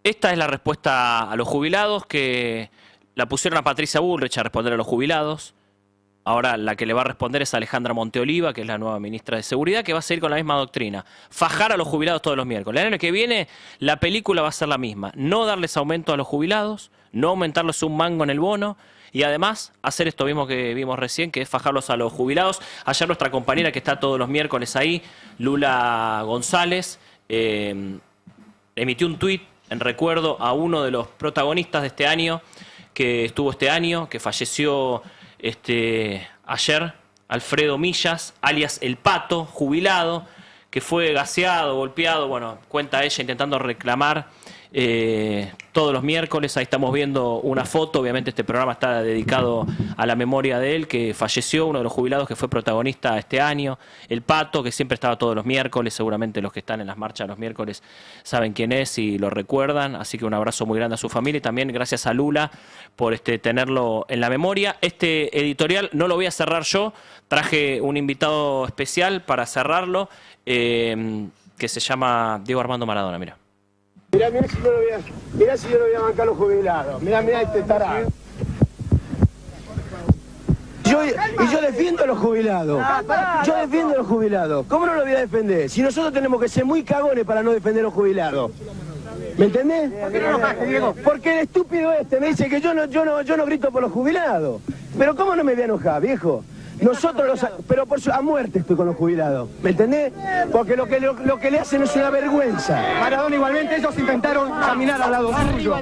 esta es la respuesta a los jubilados, que la pusieron a Patricia Bullrich a responder a los jubilados. Ahora la que le va a responder es Alejandra Monteoliva, que es la nueva ministra de Seguridad, que va a seguir con la misma doctrina. Fajar a los jubilados todos los miércoles. El año que viene la película va a ser la misma. No darles aumento a los jubilados, no aumentarles un mango en el bono y además hacer esto mismo que vimos recién, que es fajarlos a los jubilados. Ayer nuestra compañera que está todos los miércoles ahí, Lula González, emitió un tuit en recuerdo a uno de los protagonistas de este año, que estuvo este año, que falleció ayer, Alfredo Millas, alias El Pato, jubilado, que fue gaseado, golpeado, bueno, cuenta ella intentando reclamar todos los miércoles. Ahí estamos viendo una foto, obviamente este programa está dedicado a la memoria de él, que falleció, uno de los jubilados que fue protagonista este año, El Pato, que siempre estaba todos los miércoles, seguramente los que están en las marchas los miércoles saben quién es y lo recuerdan, así que un abrazo muy grande a su familia y también gracias a Lula por tenerlo en la memoria. Este editorial no lo voy a cerrar yo, traje un invitado especial para cerrarlo, que se llama Diego Armando Maradona, mira. Mirá si yo no voy a bancar a los jubilados. Mirá este tarado. Yo defiendo a los jubilados. Yo defiendo a los jubilados. ¿Cómo no lo voy a defender? Si nosotros tenemos que ser muy cagones para no defender a los jubilados. ¿Me entendés? ¿Por qué no enojaste, Diego? Porque el estúpido me dice que yo no grito por los jubilados. Pero ¿cómo no me voy a enojar, viejo? Pero a muerte estoy con los jubilados, ¿me entendés? Porque lo que le hacen es una vergüenza. Maradona igualmente, ellos intentaron caminar al lado suyo.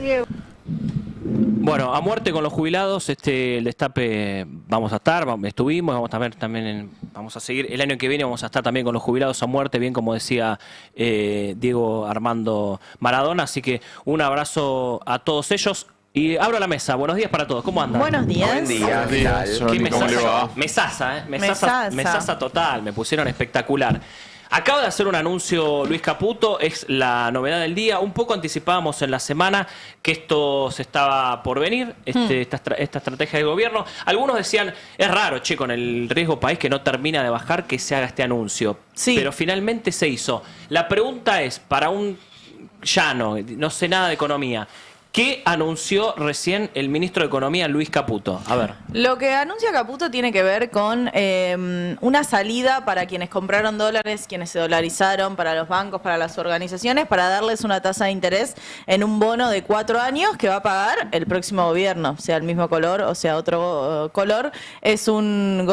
Bueno, a muerte con los jubilados, el destape vamos a estar, estuvimos, vamos a ver también, vamos a seguir, el año que viene vamos a estar también con los jubilados a muerte, bien como decía Diego Armando Maradona, así que un abrazo a todos ellos. Y abro la mesa. Buenos días para todos. ¿Cómo andan? Buenos días. Buen día. ¿Qué mesaza? Mesaza total. Me pusieron espectacular. Acaba de hacer un anuncio Luis Caputo, es la novedad del día. Un poco anticipábamos en la semana que esto se estaba por venir, esta estrategia de gobierno. Algunos decían, es raro, che, con el riesgo país que no termina de bajar, que se haga este anuncio. Sí. Pero finalmente se hizo. La pregunta es, para un llano, no sé nada de economía, ¿qué anunció recién el ministro de Economía, Luis Caputo? A ver. Lo que anuncia Caputo tiene que ver con una salida para quienes compraron dólares, quienes se dolarizaron, para los bancos, para las organizaciones, para darles una tasa de interés en un bono de 4 años que va a pagar el próximo gobierno, sea el mismo color o sea otro color. Es un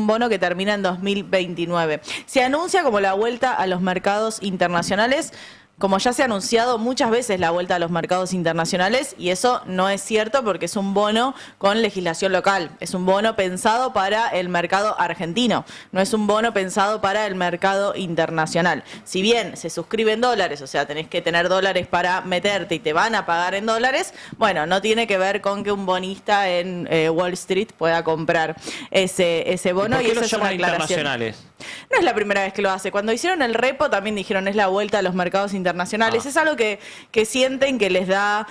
bono que termina en 2029. Se anuncia como la vuelta a los mercados internacionales. Como ya se ha anunciado muchas veces la vuelta a los mercados internacionales, y eso no es cierto porque es un bono con legislación local, es un bono pensado para el mercado argentino, no es un bono pensado para el mercado internacional. Si bien se suscribe en dólares, o sea, tenés que tener dólares para meterte y te van a pagar en dólares, bueno, no tiene que ver con que un bonista en Wall Street pueda comprar ese bono. ¿Y por qué eso lo es una llaman aclaración. internacionales? No es la primera vez que lo hace. Cuando hicieron el repo también dijeron es la vuelta a los mercados internacionales. Es algo que sienten que les da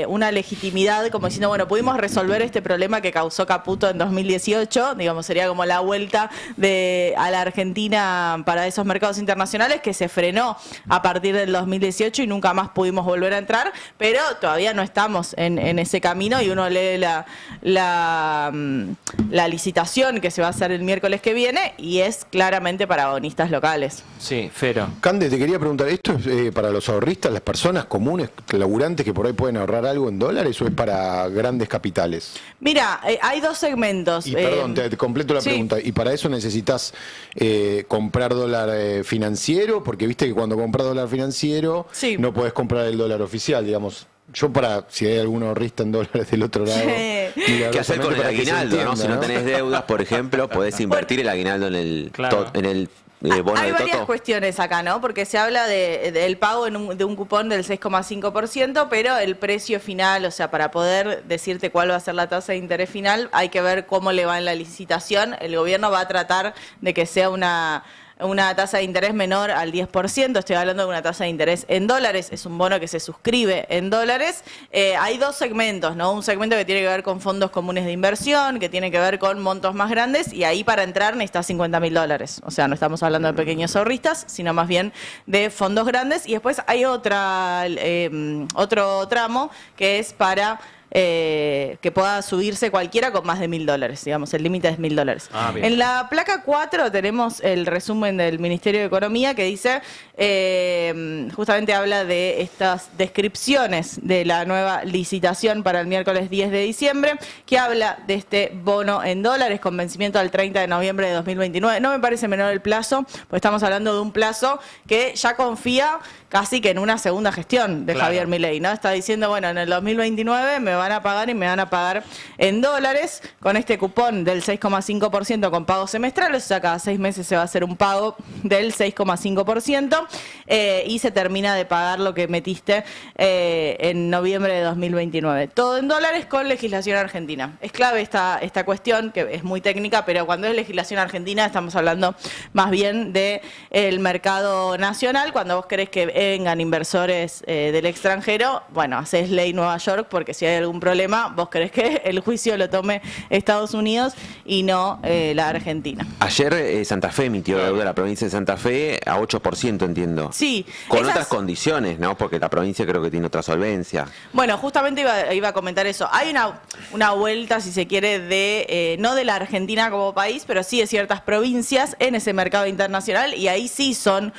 una legitimidad, como diciendo, bueno, pudimos resolver este problema que causó Caputo en 2018, digamos, sería como la vuelta a la Argentina para esos mercados internacionales, que se frenó a partir del 2018 y nunca más pudimos volver a entrar, pero todavía no estamos en ese camino y uno lee la licitación que se va a hacer el miércoles que viene y es claramente para bonistas locales. Sí, Fero. Cande, te quería preguntar, ¿esto es para los ahorristas, las personas comunes, laburantes que por ahí pueden ahorrar algo en dólares o es para grandes capitales? Mira, hay dos segmentos. Y perdón, te completo la pregunta. ¿Y para eso necesitas comprar dólar financiero? Porque viste que cuando compras dólar financiero no podés comprar el dólar oficial, digamos. Yo si hay algún ahorrista en dólares del otro lado... ¿Qué hacer con el aguinaldo? ¿No? Si no tenés deudas, por ejemplo, podés invertir el aguinaldo en el bono Hay de varias Toto. cuestiones acá, ¿no? Porque se habla del pago de un cupón del 6,5%, pero el precio final, o sea, para poder decirte cuál va a ser la tasa de interés final, hay que ver cómo le va en la licitación. El gobierno va a tratar de que sea una una tasa de interés menor al 10%, estoy hablando de una tasa de interés en dólares, es un bono que se suscribe en dólares. Hay dos segmentos, ¿no? Un segmento que tiene que ver con fondos comunes de inversión, que tiene que ver con montos más grandes, y ahí para entrar necesitas $50.000. O sea, no estamos hablando de pequeños ahorristas, sino más bien de fondos grandes. Y después hay otro tramo que es para que pueda subirse cualquiera con más de $1.000, digamos, el límite es $1.000. En la placa 4 tenemos el resumen del Ministerio de Economía que dice, justamente habla de estas descripciones de la nueva licitación para el miércoles 10 de diciembre, que habla de este bono en dólares con vencimiento al 30 de noviembre de 2029. No me parece menor el plazo, porque estamos hablando de un plazo que ya confía casi que en una segunda gestión de Javier Milei, ¿no? Está diciendo, bueno, en el 2029 me van a pagar y me van a pagar en dólares con este cupón del 6,5% con pagos semestrales, o sea, cada 6 meses se va a hacer un pago del 6,5% y se termina de pagar lo que metiste en noviembre de 2029. Todo en dólares con legislación argentina. Es clave esta cuestión, que es muy técnica, pero cuando es legislación argentina estamos hablando más bien del mercado nacional. Cuando vos querés que vengan inversores del extranjero, bueno, haces ley Nueva York, porque si hay algún problema, vos querés que el juicio lo tome Estados Unidos y no la Argentina. Ayer Santa Fe emitió deuda de la provincia de Santa Fe a 8%, entiendo. Sí. Con otras condiciones, ¿no? Porque la provincia creo que tiene otra solvencia. Bueno, justamente iba a comentar eso. Hay una vuelta, si se quiere, no de la Argentina como país, pero sí de ciertas provincias en ese mercado internacional, y ahí sí son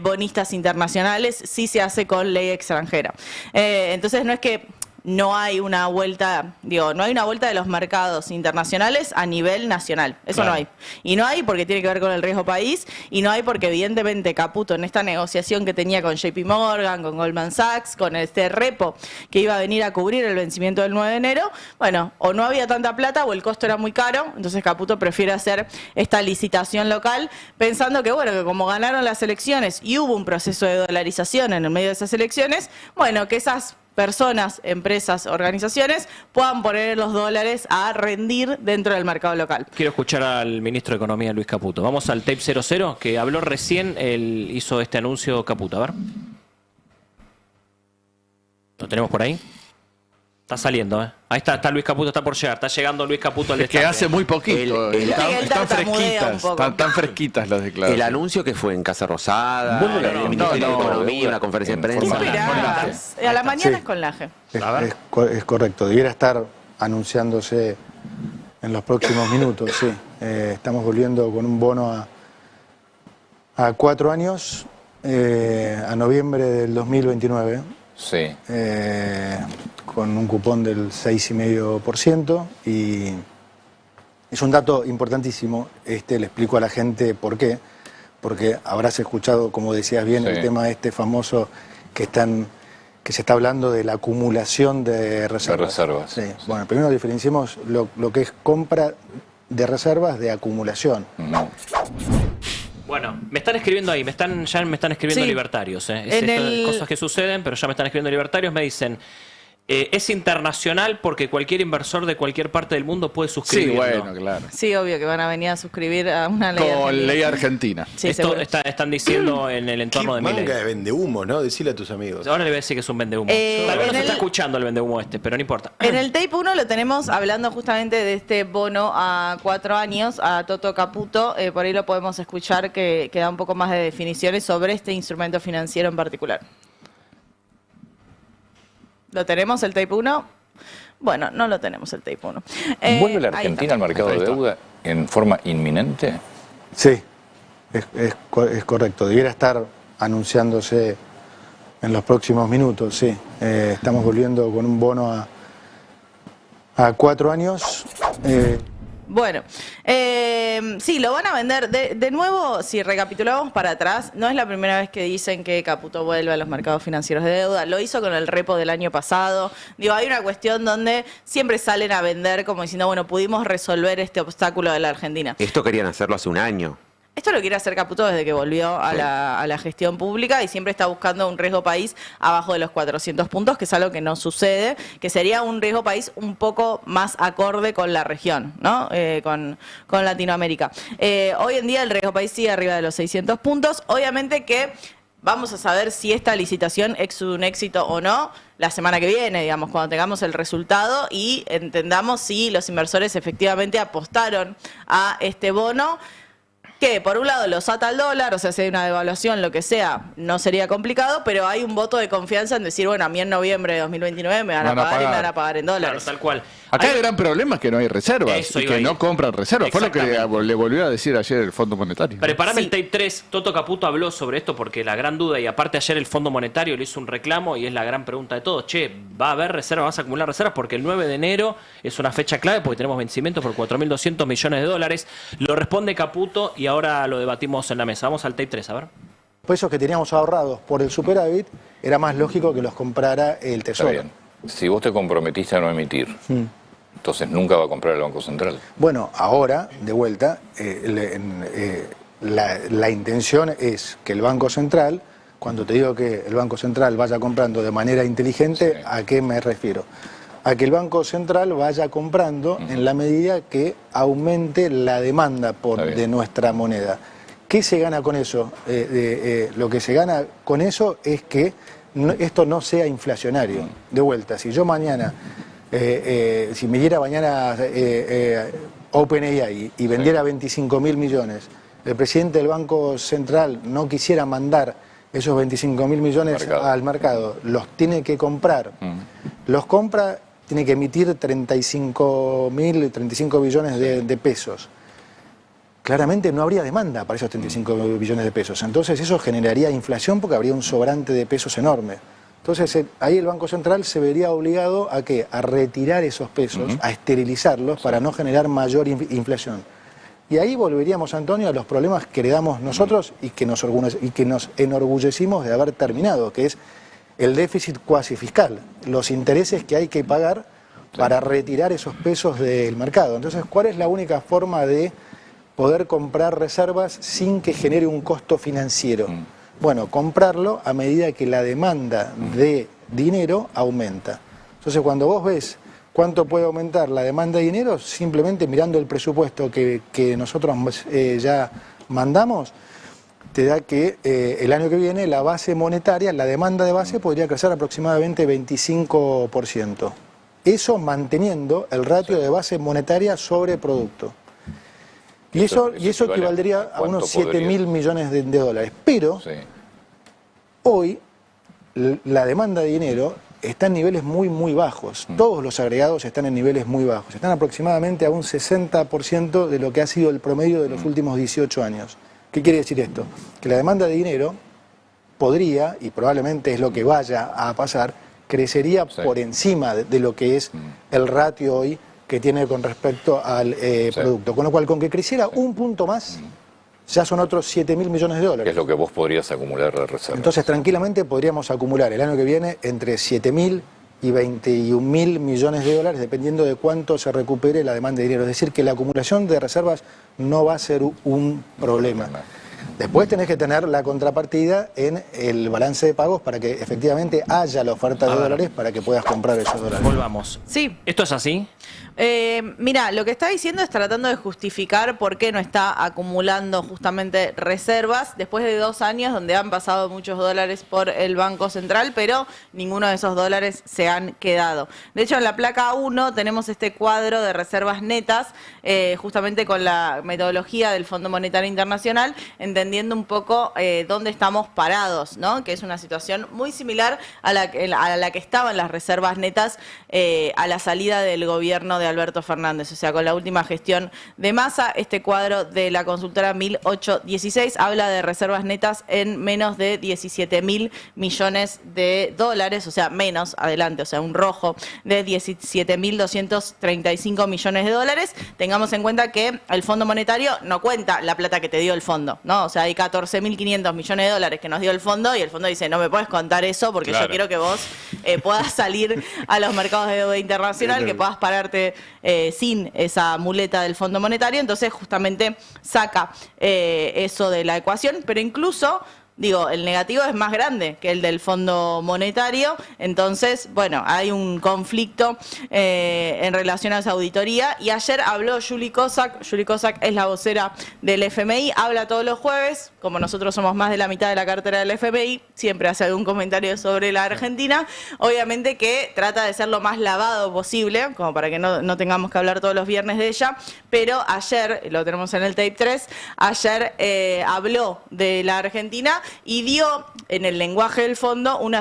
bonistas internacionales, sí se hace con ley extranjera. Entonces no es que no hay una vuelta, no hay una vuelta de los mercados internacionales a nivel nacional. Eso no hay. Y no hay porque tiene que ver con el riesgo país, y no hay porque evidentemente Caputo en esta negociación que tenía con JP Morgan, con Goldman Sachs, con este repo que iba a venir a cubrir el vencimiento del 9 de enero, bueno, o no había tanta plata o el costo era muy caro, entonces Caputo prefiere hacer esta licitación local pensando que, bueno, que como ganaron las elecciones y hubo un proceso de dolarización en el medio de esas elecciones, bueno, que esas personas, empresas, organizaciones puedan poner los dólares a rendir dentro del mercado local. Quiero escuchar al ministro de Economía, Luis Caputo. Vamos al tape 00, que habló recién, hizo este anuncio Caputo. A ver. ¿Lo tenemos por ahí? Está saliendo, ¿eh? Ahí está Luis Caputo, está por llegar. Está llegando Luis Caputo al destaque. Que hace muy poquito. Están fresquitas las declaraciones. El anuncio que fue en Casa Rosada, el Ministerio de Economía, una conferencia de prensa. A la mañana es con Laje. Es correcto. Debiera estar anunciándose en los próximos minutos, sí. Estamos volviendo con un bono a 4 años, a noviembre del 2029. Sí. Con un cupón del 6,5%, y es un dato importantísimo. Le explico a la gente por qué, porque habrás escuchado, como decías bien, el tema famoso que se está hablando de la acumulación de reservas. Sí. Bueno, primero diferenciemos lo que es compra de reservas de acumulación. No. Bueno, me están escribiendo ahí, ya me están escribiendo libertarios. Cosas que suceden, pero ya me están escribiendo libertarios, me dicen... es internacional porque cualquier inversor de cualquier parte del mundo puede suscribirlo. Sí, bueno, claro. Sí, obvio que van a venir a suscribir a una ley argentina. Con ley argentina. Sí, esto están diciendo en el entorno de Milei. Manga de vendehumo, ¿no? Decile a tus amigos. Ahora le voy a decir que es un vendehumo. Tal vez no se está escuchando el vendehumo pero no importa. En el tape 1 lo tenemos hablando justamente de este bono a 4 años, a Toto Caputo. Por ahí lo podemos escuchar, que da un poco más de definiciones sobre este instrumento financiero en particular. ¿Lo tenemos el tape 1? Bueno, no lo tenemos el tape 1. ¿Vuelve la Argentina al mercado de deuda en forma inminente? Sí, es correcto. Debiera estar anunciándose en los próximos minutos, sí. Estamos volviendo con un bono a 4 años. Bueno, sí, lo van a vender. De nuevo, si recapitulamos para atrás, no es la primera vez que dicen que Caputo vuelve a los mercados financieros de deuda. Lo hizo con el repo del año pasado. Hay una cuestión donde siempre salen a vender como diciendo, bueno, pudimos resolver este obstáculo de la Argentina. Esto querían hacerlo hace un año. Esto lo quiere hacer Caputo desde que volvió a la gestión pública y siempre está buscando un riesgo país abajo de los 400 puntos, que es algo que no sucede, que sería un riesgo país un poco más acorde con la región, ¿no? Con Latinoamérica. Hoy en día el riesgo país sigue arriba de los 600 puntos. Obviamente que vamos a saber si esta licitación es un éxito o no la semana que viene, digamos, cuando tengamos el resultado y entendamos si los inversores efectivamente apostaron a este bono, que por un lado los ata al dólar, o sea, si hay una devaluación, lo que sea, no sería complicado, pero hay un voto de confianza en decir, bueno, a mí en noviembre de 2029 me van a pagar y me van a pagar en dólares. Claro, tal cual. Acá el gran problema es que no hay reservas y que no compran reservas. Fue lo que le volvió a decir ayer el Fondo Monetario. Preparame el tape 3. Toto Caputo habló sobre esto porque la gran duda, y aparte ayer el Fondo Monetario le hizo un reclamo y es la gran pregunta de todos. Che, ¿va a haber reservas? ¿Vas a acumular reservas? Porque el 9 de enero es una fecha clave porque tenemos vencimientos por 4.200 millones de dólares. Lo responde Caputo y ahora lo debatimos en la mesa. Vamos al tape 3, a ver. Pesos que teníamos ahorrados por el superávit, era más lógico que los comprara el Tesoro. Está bien. Si vos te comprometiste a no emitir, entonces nunca va a comprar el Banco Central. Bueno, ahora, de vuelta, la intención es que el Banco Central, cuando te digo que el Banco Central vaya comprando de manera inteligente, sí. ¿A qué me refiero? A que el Banco Central vaya comprando en la medida que aumente la demanda de nuestra moneda. ¿Qué se gana con eso? Lo que se gana con eso es que esto no sea inflacionario. De vuelta, si yo mañana, si me diera mañana OpenAI y vendiera 25.000 millones, el presidente del Banco Central no quisiera mandar esos 25.000 millones al mercado, los tiene que comprar. Los compra, tiene que emitir 35 billones de pesos. Claramente no habría demanda para esos 35 billones de pesos. Entonces eso generaría inflación porque habría un sobrante de pesos enorme. Entonces ahí el Banco Central se vería obligado a ¿qué? A retirar esos pesos, a esterilizarlos para no generar mayor inflación. Y ahí volveríamos, Antonio, a los problemas que heredamos nosotros y que nos enorgullecimos de haber terminado, que es el déficit cuasi fiscal, los intereses que hay que pagar para retirar esos pesos del mercado. Entonces, ¿cuál es la única forma de poder comprar reservas sin que genere un costo financiero? Bueno, comprarlo a medida que la demanda de dinero aumenta. Entonces, cuando vos ves cuánto puede aumentar la demanda de dinero, simplemente mirando el presupuesto que nosotros ya mandamos, te da que el año que viene la base monetaria, la demanda de base podría crecer aproximadamente 25%. Eso manteniendo el ratio de base monetaria sobre producto. Y eso equivaldría a unos 7.000 millones de dólares. Pero hoy la demanda de dinero está en niveles muy, muy bajos. Todos los agregados están en niveles muy bajos. Están aproximadamente a un 60% de lo que ha sido el promedio de los últimos 18 años. ¿Qué quiere decir esto? Que la demanda de dinero podría, y probablemente es lo que vaya a pasar, crecería por encima de lo que es el ratio hoy que tiene con respecto al producto. Con lo cual, con que creciera un punto más, ya son otros 7.000 millones de dólares. ¿Qué es lo que vos podrías acumular de reserva? Entonces, tranquilamente podríamos acumular el año que viene entre 7.000 y 21.000 millones de dólares, dependiendo de cuánto se recupere la demanda de dinero. Es decir, que la acumulación de reservas no va a ser un problema. Después tenés que tener la contrapartida en el balance de pagos para que efectivamente haya la oferta de dólares para que puedas comprar esos dólares. Volvamos. Sí. ¿Esto es así? Mira, lo que está diciendo es tratando de justificar por qué no está acumulando justamente reservas después de 2 años donde han pasado muchos dólares por el Banco Central, pero ninguno de esos dólares se han quedado. De hecho, en la placa 1 tenemos este cuadro de reservas netas, justamente con la metodología del Fondo Monetario Internacional, entendiendo un poco dónde estamos parados, ¿no? Que es una situación muy similar a la que estaban las reservas netas a la salida del gobierno de Alberto Fernández, o sea, con la última gestión de Massa. Este cuadro de la consultora 1816 habla de reservas netas en menos de 17.000 millones de dólares, o sea, menos, adelante, o sea, un rojo de 17.235 millones de dólares. Tengamos en cuenta que el Fondo Monetario no cuenta la plata que te dio el fondo, ¿no? O sea, sea, hay 14.500 millones de dólares que nos dio el fondo y el fondo dice, no me puedes contar eso porque yo quiero que vos puedas salir a los mercados de deuda internacional, que puedas pararte sin esa muleta del Fondo Monetario. Entonces justamente saca eso de la ecuación, pero incluso... Digo, el negativo es más grande que el del Fondo Monetario, entonces, bueno, hay un conflicto en relación a esa auditoría. Y ayer habló Julie Kozak es la vocera del FMI, habla todos los jueves, como nosotros somos más de la mitad de la cartera del FMI, siempre hace algún comentario sobre la Argentina, obviamente que trata de ser lo más lavado posible, como para que no tengamos que hablar todos los viernes de ella, pero ayer, lo tenemos en el tape 3, ayer habló de la Argentina y dio en el lenguaje del fondo un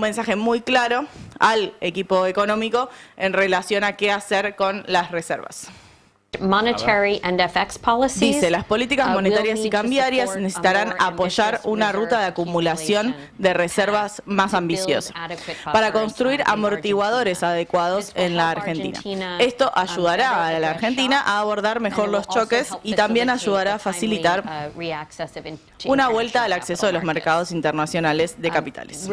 mensaje muy claro al equipo económico en relación a qué hacer con las reservas. Dice, las políticas monetarias y cambiarias necesitarán apoyar una ruta de acumulación de reservas más ambiciosa para construir amortiguadores adecuados en la Argentina. Esto ayudará a la Argentina a abordar mejor los choques y también ayudará a facilitar una vuelta al acceso de los mercados internacionales de capitales.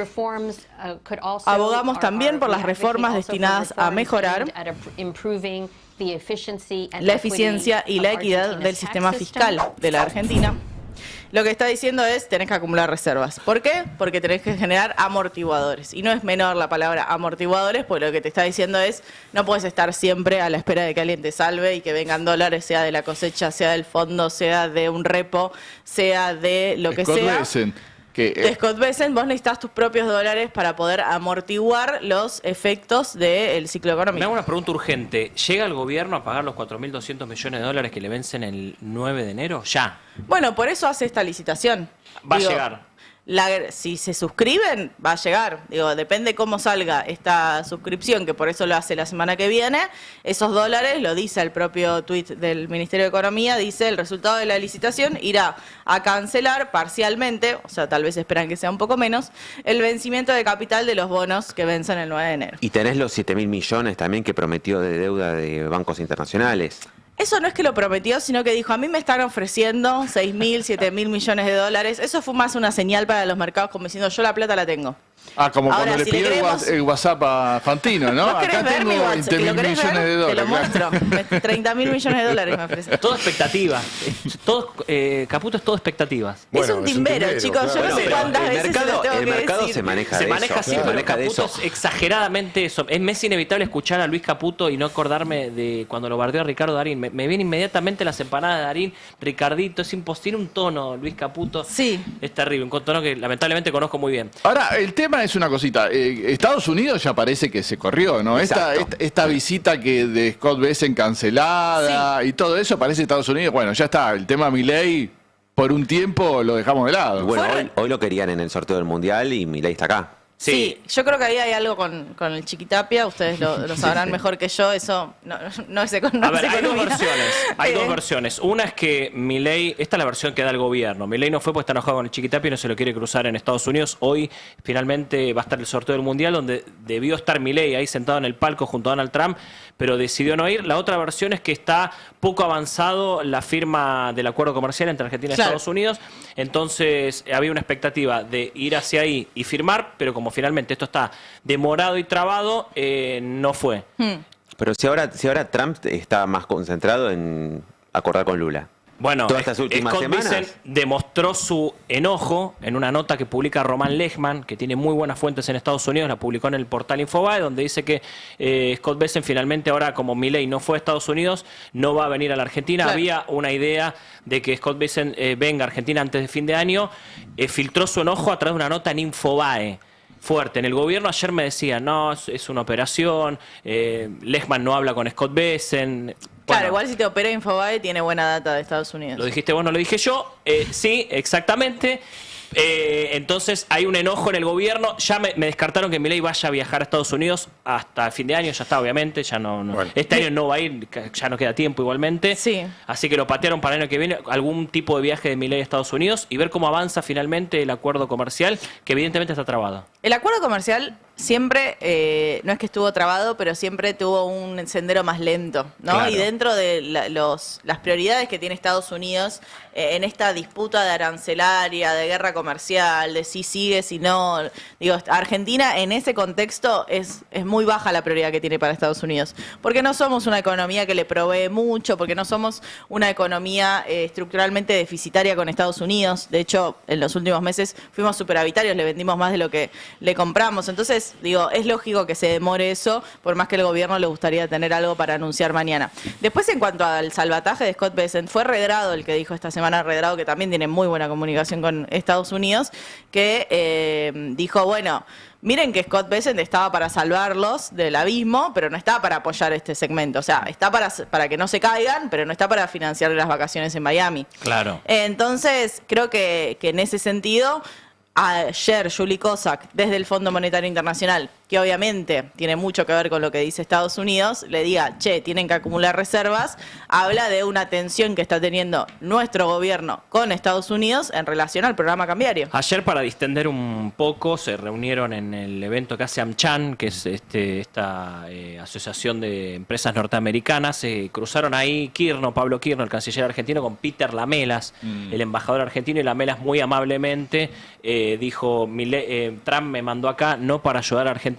Abogamos también por las reformas destinadas a mejorar la eficiencia y la equidad del sistema fiscal de la Argentina. Lo que está diciendo es, tenés que acumular reservas. ¿Por qué? Porque tenés que generar amortiguadores. Y no es menor la palabra amortiguadores, porque lo que te está diciendo es, no puedes estar siempre a la espera de que alguien te salve y que vengan dólares, sea de la cosecha, sea del fondo, sea de un repo, sea de lo que sea. Scott Bessent, vos necesitas tus propios dólares para poder amortiguar los efectos del ciclo económico. Me hago una pregunta urgente. ¿Llega el gobierno a pagar los 4.200 millones de dólares que le vencen el 9 de enero? Ya. Bueno, por eso hace esta licitación. Va a llegar. Si se suscriben, va a llegar. Digo, depende cómo salga esta suscripción, que por eso lo hace la semana que viene. Esos dólares, lo dice el propio tuit del Ministerio de Economía, dice el resultado de la licitación irá a cancelar parcialmente, o sea, tal vez esperan que sea un poco menos, el vencimiento de capital de los bonos que vencen el 9 de enero. Y tenés los 7.000 millones también que prometió de deuda de bancos internacionales. Eso no es que lo prometió, sino que dijo, a mí me están ofreciendo 6.000, 7.000 millones de dólares. Eso fue más una señal para los mercados como diciendo, yo la plata la tengo. Como ahora, cuando le pidió el WhatsApp a Fantino, ¿no? Acá tengo 20.000 millones de dólares. Te lo muestro. 30.000 millones de dólares me ofrece. Todo expectativa. Caputo es todo expectativas. Bueno, es un timbero, chicos. Yo no sé cuántas veces se lo tengo que decir. El mercado se maneja de eso. Se maneja así, pero Caputo es exageradamente eso. Me es inevitable escuchar a Luis Caputo y no acordarme de cuando lo bardeó a Ricardo Darín. Me viene inmediatamente las empanadas de Darín. Ricardito, es imposible. Un tono, Luis Caputo. Sí. Es terrible. Un tono que lamentablemente conozco muy bien. Ahora, el tema es una cosita. Estados Unidos ya parece que se corrió, ¿no? Esta visita de Scott Bessent cancelada y todo eso, parece Estados Unidos. Bueno, ya está. El tema Milei, por un tiempo lo dejamos de lado. Bueno, hoy lo querían en el sorteo del Mundial y Milei está acá. Sí, yo creo que ahí hay algo con el Chiquitapia, ustedes lo sabrán mejor que yo, eso no es economía. A ver, hay dos versiones. Una es que Milei, esta es la versión que da el gobierno, Milei no fue porque está enojado con el Chiquitapia y no se lo quiere cruzar en Estados Unidos. Hoy finalmente va a estar el sorteo del Mundial donde debió estar Milei ahí sentado en el palco junto a Donald Trump, pero decidió no ir. La otra versión es que está poco avanzado la firma del acuerdo comercial entre Argentina y Estados Unidos, entonces había una expectativa de ir hacia ahí y firmar, pero como finalmente esto está demorado y trabado, no fue. Pero si ahora Trump está más concentrado en acordar con Lula. Bueno, todas estas últimas Scott semanas Bessent demostró su enojo en una nota que publica Román Lechman, que tiene muy buenas fuentes en Estados Unidos, la publicó en el portal Infobae, donde dice que Scott Bessent finalmente ahora, como Milei no fue a Estados Unidos, no va a venir a la Argentina. Claro. Había una idea de que Scott Bessent venga a Argentina antes de fin de año, filtró su enojo a través de una nota en Infobae. Fuerte. En el gobierno ayer me decían, no, es una operación, Lechman no habla con Scott Bessent. Claro, igual si te opera Infobae tiene buena data de Estados Unidos. Lo dijiste vos, no lo dije yo. Sí, exactamente. Entonces hay un enojo en el gobierno. Ya me descartaron que Milei vaya a viajar a Estados Unidos hasta el fin de año. Ya está, obviamente. Ya no. Bueno. Este año no va a ir, ya no queda tiempo igualmente. Sí. Así que lo patearon para el año que viene. Algún tipo de viaje de Milei a Estados Unidos y ver cómo avanza finalmente el acuerdo comercial, que evidentemente está trabado. El acuerdo comercial siempre, no es que estuvo trabado, pero siempre tuvo un sendero más lento, ¿no? Claro. Y dentro de las prioridades que tiene Estados Unidos en esta disputa de arancelaria, de guerra comercial, de si sigue, si no, digo, Argentina en ese contexto es muy baja la prioridad que tiene para Estados Unidos, porque no somos una economía que le provee mucho, porque no somos una economía estructuralmente deficitaria con Estados Unidos. De hecho, en los últimos meses fuimos superavitarios, le vendimos más de lo que le compramos. Entonces, digo, es lógico que se demore eso, por más que el gobierno le gustaría tener algo para anunciar mañana. Después, en cuanto al salvataje de Scott Bessent, fue Redrado el que dijo esta semana, Redrado, que también tiene muy buena comunicación con Estados Unidos, que dijo, bueno, miren que Scott Bessent estaba para salvarlos del abismo, pero no está para apoyar este segmento. O sea, está para que no se caigan, pero no está para financiar las vacaciones en Miami. Claro. Entonces, creo que en ese sentido, ayer Julie Kozak, desde el Fondo Monetario Internacional, que obviamente tiene mucho que ver con lo que dice Estados Unidos, le diga, che, tienen que acumular reservas, habla de una tensión que está teniendo nuestro gobierno con Estados Unidos en relación al programa cambiario. Ayer, para distender un poco, se reunieron en el evento que hace AmCham, que es esta asociación de empresas norteamericanas. Se cruzaron ahí Pablo Kirno, el canciller argentino, con Peter Lamelas, el embajador argentino, y Lamelas muy amablemente dijo, Trump me mandó acá no para ayudar a Argentina,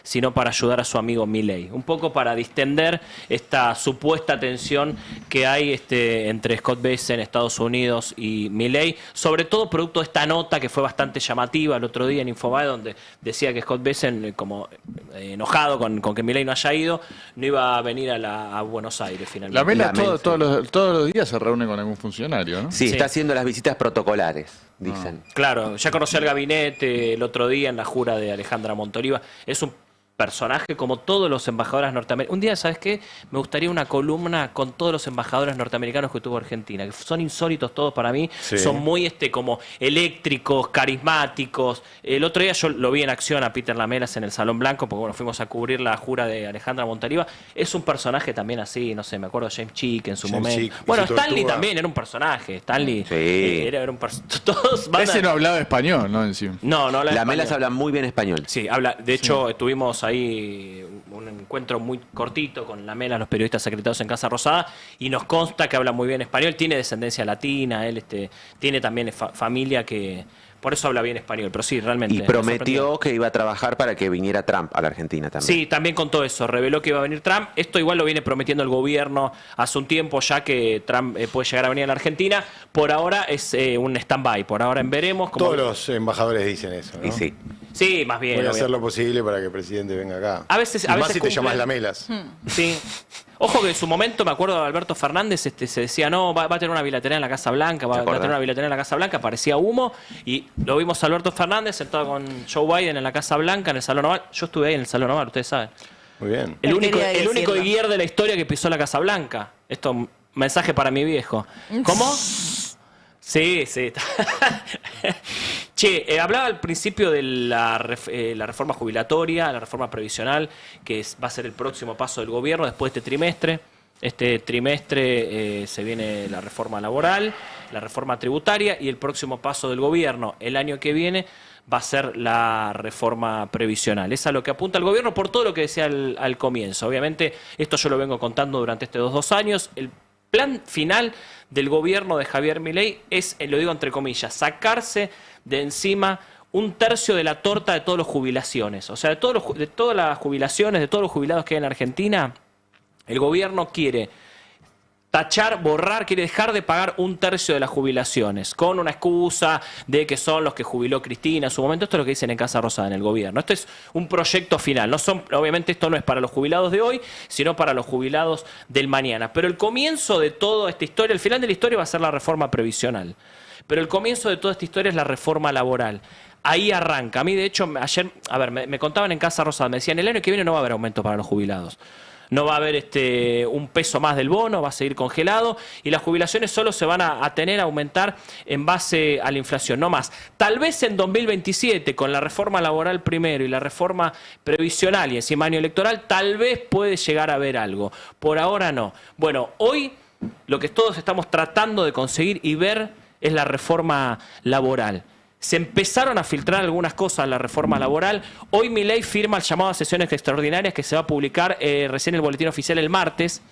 sino para ayudar a su amigo Milei. Un poco para distender esta supuesta tensión que hay entre Scott Bessent, Estados Unidos, y Milei, sobre todo producto de esta nota que fue bastante llamativa el otro día en Infobae, donde decía que Scott Bessent, como enojado con que Milei no haya ido, no iba a venir a Buenos Aires finalmente. Lamela todos los días se reúne con algún funcionario, ¿no? Sí, está haciendo las visitas protocolares, dicen. Claro, ya conocí al gabinete el otro día en la jura de Alejandra Montoliva. Es un personaje como todos los embajadores norteamericanos. Un día, ¿sabes qué? Me gustaría una columna con todos los embajadores norteamericanos que tuvo Argentina, que son insólitos todos para mí, sí. Son muy como eléctricos, carismáticos. El otro día yo lo vi en acción a Peter Lamelas en el Salón Blanco, porque bueno, fuimos a cubrir la jura de Alejandra Montoliva. Es un personaje también así, no sé, me acuerdo de James Chick en su momento. Chick, bueno, Stanley también era un personaje. Stanley era un todos Ese no hablaba español, ¿no? Encima. No hablaba Lamelas habla muy bien español. Sí, habla. De hecho, tuvimos ahí un encuentro muy cortito con Lamelas, los periodistas acreditados en Casa Rosada, y nos consta que habla muy bien español, tiene descendencia latina, él tiene también familia que por eso habla bien español, pero sí, realmente. Y prometió que iba a trabajar para que viniera Trump a la Argentina también. Sí, también contó eso, reveló que iba a venir Trump. Esto igual lo viene prometiendo el gobierno hace un tiempo ya, que Trump puede llegar a venir a la Argentina. Por ahora es un stand-by, por ahora veremos. Todos los embajadores dicen eso, ¿no? Y sí. Sí, más bien. Voy a hacer lo posible para que el presidente venga acá. A veces más si te llamas Lamelas. Sí. Ojo que en su momento, me acuerdo de Alberto Fernández, se decía, no, va a tener una bilateral en la Casa Blanca, va a tener una bilateral en la Casa Blanca, parecía humo, y lo vimos a Alberto Fernández sentado con Joe Biden en la Casa Blanca, en el Salón Oval. Yo estuve ahí en el Salón Oval, ustedes saben. Muy bien. El único Iguier de la historia que pisó la Casa Blanca. Esto, mensaje para mi viejo. ¿Cómo? Sí. Che, hablaba al principio de la reforma jubilatoria, la reforma previsional, que va a ser el próximo paso del gobierno después de este trimestre. Este trimestre se viene la reforma laboral, la reforma tributaria, y el próximo paso del gobierno el año que viene va a ser la reforma previsional. Es a lo que apunta el gobierno por todo lo que decía al comienzo. Obviamente, esto yo lo vengo contando durante estos 2 años. El plan final del gobierno de Javier Milei es, lo digo entre comillas, sacarse de encima 1/3 de la torta de todas las jubilaciones. O sea, de todas las jubilaciones, de todos los jubilados que hay en Argentina, el gobierno quiere tachar, borrar, quiere dejar de pagar 1/3 de las jubilaciones, con una excusa de que son los que jubiló Cristina en su momento. Esto es lo que dicen en Casa Rosada, en el gobierno. Esto es un proyecto final. Obviamente esto no es para los jubilados de hoy, sino para los jubilados del mañana. Pero el comienzo de toda esta historia, el final de la historia va a ser la reforma previsional. Pero el comienzo de toda esta historia es la reforma laboral. Ahí arranca. A mí, de hecho, ayer, me contaban en Casa Rosada, me decían, el año que viene no va a haber aumento para los jubilados. No va a haber un peso más del bono, va a seguir congelado, y las jubilaciones solo se van a tener a aumentar en base a la inflación, no más. Tal vez en 2027, con la reforma laboral primero y la reforma previsional y encima año electoral, tal vez puede llegar a haber algo. Por ahora no. Bueno, hoy lo que todos estamos tratando de conseguir y ver es la reforma laboral. se empezaron a filtrar algunas cosas en la reforma laboral. Hoy Milei firma el llamado a sesiones extraordinarias que se va a publicar recién en el boletín oficial el martes,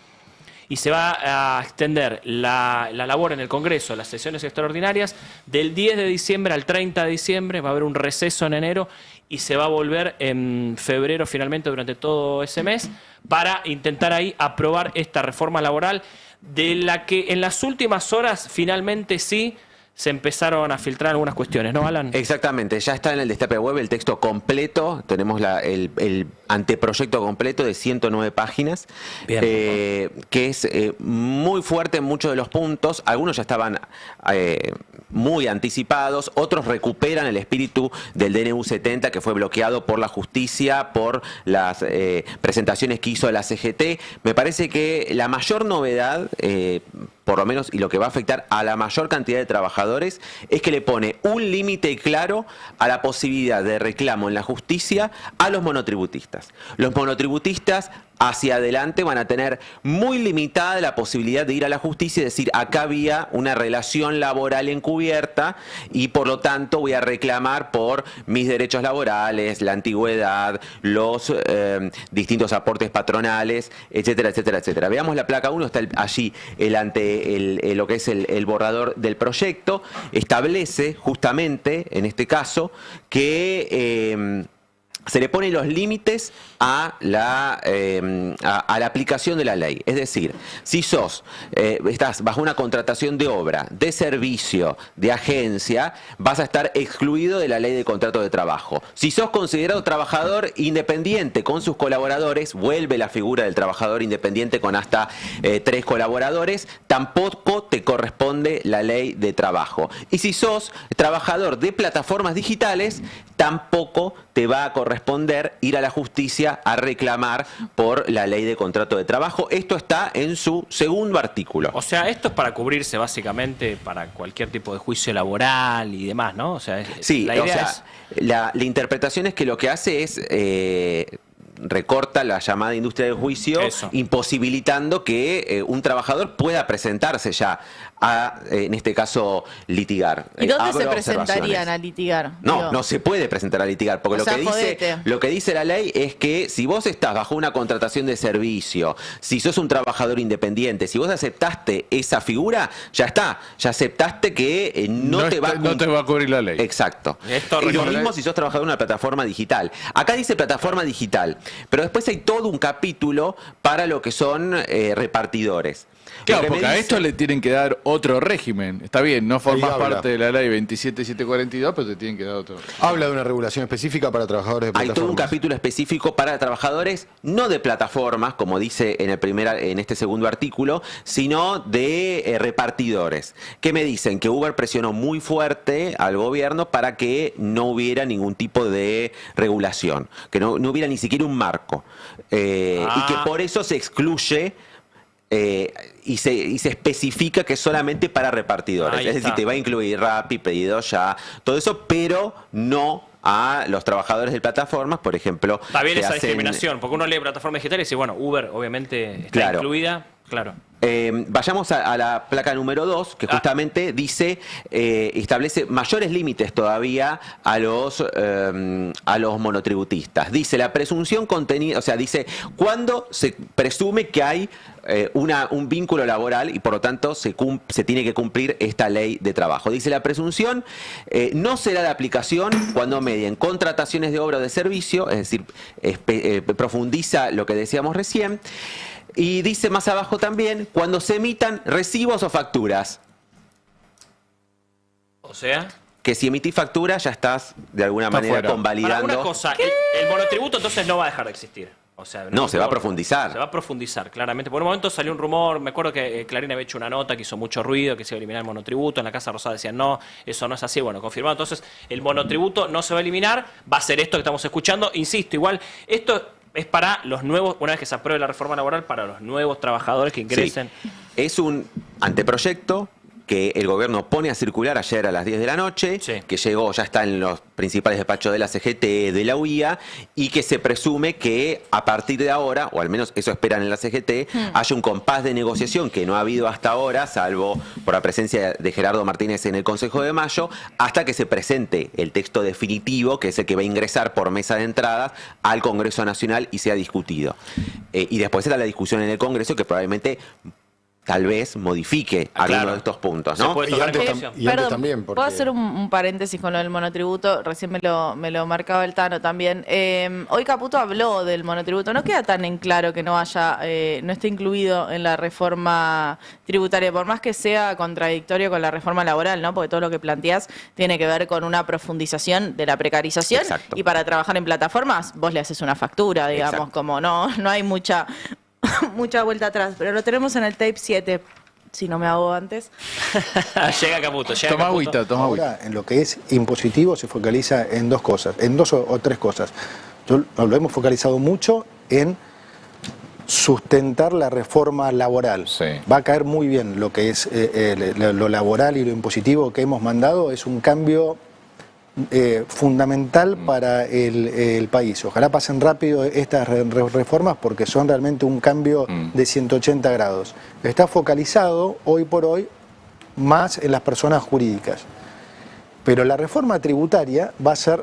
y se va a extender la labor en el Congreso, las sesiones extraordinarias, del 10 de diciembre al 30 de diciembre. Va a haber un receso en enero y se va a volver en febrero finalmente durante todo ese mes para intentar ahí aprobar esta reforma laboral, de la que en las últimas horas finalmente sí se empezaron a filtrar algunas cuestiones, ¿no, Alan? Exactamente, ya está en el Destape Web el texto completo, tenemos el anteproyecto completo de 109 páginas, que es muy fuerte en muchos de los puntos. Algunos ya estaban muy anticipados, otros recuperan el espíritu del DNU 70, que fue bloqueado por la justicia, por las presentaciones que hizo la CGT. Me parece que la mayor novedad, por lo menos, y lo que va a afectar a la mayor cantidad de trabajadores, es que le pone un límite claro a la posibilidad de reclamo en la justicia a los monotributistas. Los monotributistas hacia adelante van a tener muy limitada la posibilidad de ir a la justicia y decir, acá había una relación laboral encubierta y por lo tanto voy a reclamar por mis derechos laborales, la antigüedad, los distintos aportes patronales, etcétera, etcétera, etcétera. Veamos la placa 1, está allí lo que es el borrador del proyecto. Establece justamente, en este caso, que se le ponen los límites a la aplicación de la ley. Es decir, si estás bajo una contratación de obra, de servicio, de agencia, vas a estar excluido de la ley de contrato de trabajo. Si sos considerado trabajador independiente con sus colaboradores, vuelve la figura del trabajador independiente con hasta 3 colaboradores, tampoco te corresponde la ley de trabajo. Y si sos trabajador de plataformas digitales, tampoco te va a corresponder ir a la justicia a reclamar por la ley de contrato de trabajo. Esto está en su segundo artículo. O sea, esto es para cubrirse básicamente para cualquier tipo de juicio laboral y demás, ¿no? O sea, sí, la idea la interpretación es que lo que hace es recorta la llamada industria del juicio, imposibilitando que un trabajador pueda presentarse ya a, en este caso, litigar. ¿Y dónde se presentarían a litigar? No se puede presentar a litigar, porque lo que dice la ley es que si vos estás bajo una contratación de servicio, si sos un trabajador independiente, si vos aceptaste esa figura, ya está, ya aceptaste que no te va a cubrir la ley. Exacto. Y lo mismo si sos trabajador de una plataforma digital. Acá dice plataforma digital, pero después hay todo un capítulo para lo que son repartidores. Claro, porque a esto le tienen que dar otro régimen. Está bien, no formas parte de la ley 27742, pero te tienen que dar otro. Habla de una regulación específica para trabajadores de plataformas. Hay todo un capítulo específico para trabajadores, no de plataformas, como dice en este segundo artículo, sino de repartidores. Que me dicen que Uber presionó muy fuerte al gobierno para que no hubiera ningún tipo de regulación, que no hubiera ni siquiera un marco. Y que por eso se excluye y se especifica que es solamente para repartidores. Es decir, te va a incluir Rappi, Pedido Ya, todo eso, pero no a los trabajadores de plataformas, por ejemplo. Está bien esa discriminación, porque uno lee plataformas digitales y dice, bueno, Uber obviamente está incluida. Claro. Vayamos a la placa número 2, que justamente dice, establece mayores límites todavía a los monotributistas. Dice la presunción contenida, o sea, dice cuando se presume que hay un vínculo laboral y por lo tanto se tiene que cumplir esta ley de trabajo. Dice la presunción no será de aplicación cuando medien contrataciones de obra o de servicio, es decir, profundiza lo que decíamos recién. Y dice más abajo también, cuando se emitan recibos o facturas. O sea, que si emitís factura ya estás de alguna manera convalidando. Para una cosa, el monotributo entonces no va a dejar de existir. O sea, no, se va a profundizar. Se va a profundizar, claramente. Por un momento salió un rumor, me acuerdo que Clarín había hecho una nota que hizo mucho ruido, que se iba a eliminar el monotributo. En la Casa Rosada decían, no, eso no es así. Bueno, confirmado. Entonces, el monotributo no se va a eliminar, va a ser esto que estamos escuchando. Insisto, igual, esto es para los nuevos, una vez que se apruebe la reforma laboral, para los nuevos trabajadores que ingresen. Sí. Es un anteproyecto que el gobierno pone a circular ayer a las 10 de la noche, que llegó, ya está en los principales despachos de la CGT, de la UIA, y que se presume que a partir de ahora, o al menos eso esperan en la CGT, haya un compás de negociación que no ha habido hasta ahora, salvo por la presencia de Gerardo Martínez en el Consejo de Mayo, hasta que se presente el texto definitivo, que es el que va a ingresar por mesa de entradas al Congreso Nacional y sea discutido. Y después está la discusión en el Congreso, que probablemente tal vez modifique alguno de estos puntos, ¿no? Y antes también. Porque... ¿Puedo hacer un paréntesis con lo del monotributo? Recién me lo marcaba el Tano también. Hoy Caputo habló del monotributo. No queda tan en claro que no esté incluido en la reforma tributaria, por más que sea contradictorio con la reforma laboral, ¿no? Porque todo lo que planteás tiene que ver con una profundización de la precarización. Exacto. Y para trabajar en plataformas, vos le haces una factura, digamos, Exacto. como no hay mucha vuelta atrás, pero lo tenemos en el tape 7, si no me hago antes. Llega Caputo, Toma agüita, toma agüita. Ahora, en lo que es impositivo se focaliza en dos cosas, en dos o tres cosas. Lo hemos focalizado mucho en sustentar la reforma laboral. Sí. Va a caer muy bien lo que es lo laboral y lo impositivo que hemos mandado, es un cambio fundamental para el país. Ojalá pasen rápido estas reformas porque son realmente un cambio de 180 grados. Está focalizado hoy por hoy más en las personas jurídicas. Pero la reforma tributaria va a ser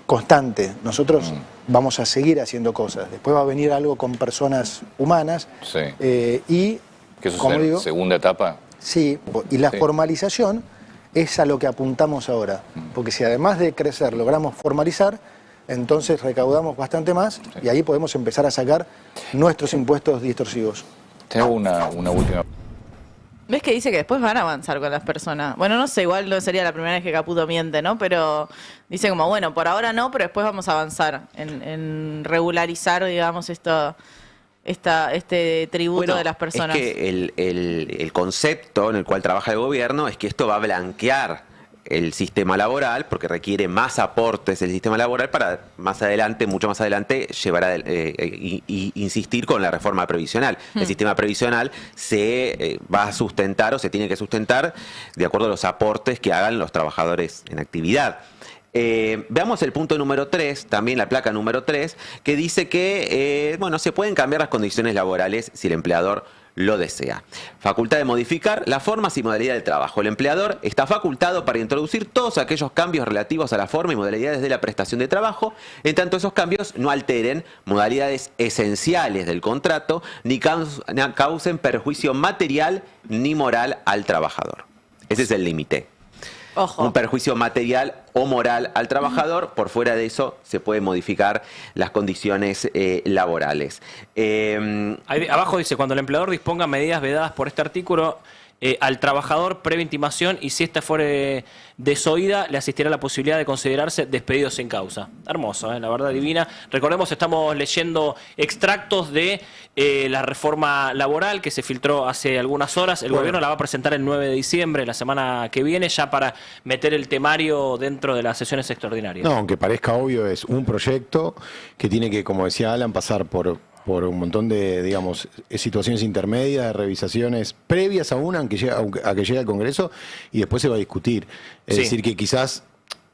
constante. Nosotros vamos a seguir haciendo cosas. Después va a venir algo con personas humanas. Sí. Y, ¿Que eso como es digo, segunda etapa? Sí, y la formalización es a lo que apuntamos ahora. Porque si además de crecer logramos formalizar, entonces recaudamos bastante más y ahí podemos empezar a sacar nuestros impuestos distorsivos. Tengo una última. ¿Ves que dice que después van a avanzar con las personas? Bueno, no sé, igual no sería la primera vez que Caputo miente, ¿no? Pero dice como, bueno, por ahora no, pero después vamos a avanzar en regularizar, digamos, este tributo de las personas. Es que el concepto en el cual trabaja el gobierno es que esto va a blanquear el sistema laboral, porque requiere más aportes el sistema laboral para más adelante, mucho más adelante, llevar a insistir con la reforma previsional. El sistema previsional se va a sustentar o se tiene que sustentar de acuerdo a los aportes que hagan los trabajadores en actividad. Veamos el punto número 3, también la placa número 3, que dice que se pueden cambiar las condiciones laborales si el empleador lo desea. Facultad de modificar las formas y modalidades del trabajo. El empleador está facultado para introducir todos aquellos cambios relativos a la forma y modalidades de la prestación de trabajo, en tanto esos cambios no alteren modalidades esenciales del contrato ni causen perjuicio material ni moral al trabajador. Ese es el límite. Ojo. Un perjuicio material o moral al trabajador, por fuera de eso se pueden modificar las condiciones laborales. Ahí abajo dice, cuando el empleador disponga medidas vedadas por este artículo, al trabajador previa intimación y si ésta fuere desoída, le asistirá la posibilidad de considerarse despedido sin causa. Hermoso, la verdad divina. Recordemos, estamos leyendo extractos de la reforma laboral que se filtró hace algunas horas. El gobierno la va a presentar el 9 de diciembre, la semana que viene, ya para meter el temario dentro de las sesiones extraordinarias. No, aunque parezca obvio, es un proyecto que tiene que, como decía Alan, pasar por un montón de, digamos, situaciones intermedias, de revisaciones previas aún a que llegue al Congreso y después se va a discutir. Es decir, que quizás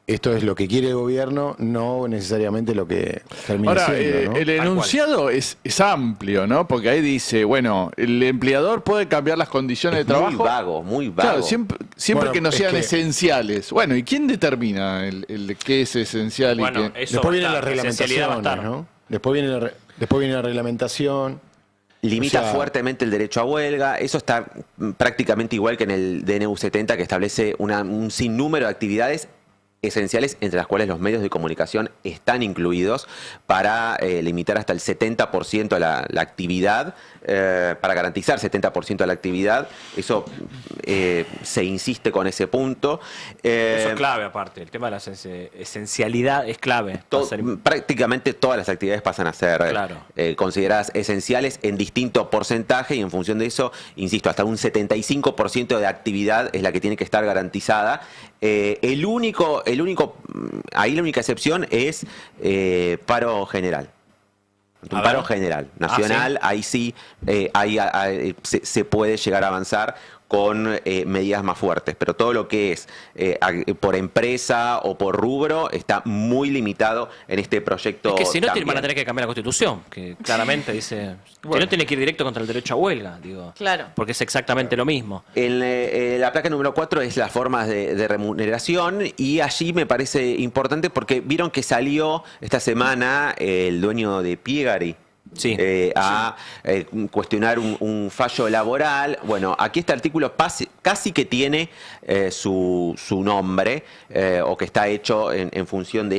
esto es lo que quiere el gobierno, no necesariamente lo que termina siendo, ¿no? El enunciado es amplio, ¿no? Porque ahí dice, bueno, el empleador puede cambiar las condiciones de trabajo. Muy vago, muy vago. Claro, siempre que no sean esenciales. Bueno, ¿y quién determina el qué es esencial y qué? Después vienen las reglamentaciones, ¿no? Después viene la reglamentación. Limita fuertemente el derecho a huelga. Eso está prácticamente igual que en el DNU 70, que establece un sinnúmero de actividades esenciales, entre las cuales los medios de comunicación están incluidos, para limitar hasta el 70% la actividad, para garantizar 70% de la actividad. Eso se insiste con ese punto. Eso es clave aparte, el tema de la esencialidad es clave. Prácticamente todas las actividades pasan a ser consideradas esenciales en distinto porcentaje y en función de eso, insisto, hasta un 75% de actividad es la que tiene que estar garantizada. Ahí la única excepción es paro general. Un paro general, nacional, ahí sí se puede llegar a avanzar con medidas más fuertes, pero todo lo que es por empresa o por rubro está muy limitado en este proyecto. Es que si no también. van a tener que cambiar la Constitución, que claramente dice, si no tiene que ir directo contra el derecho a huelga, digo, claro, porque es exactamente lo mismo. La placa número 4 es las formas de remuneración, y allí me parece importante porque vieron que salió esta semana el dueño de Piegari. Sí. A cuestionar un fallo laboral. Bueno, aquí este artículo casi que tiene su nombre, o que está hecho en función de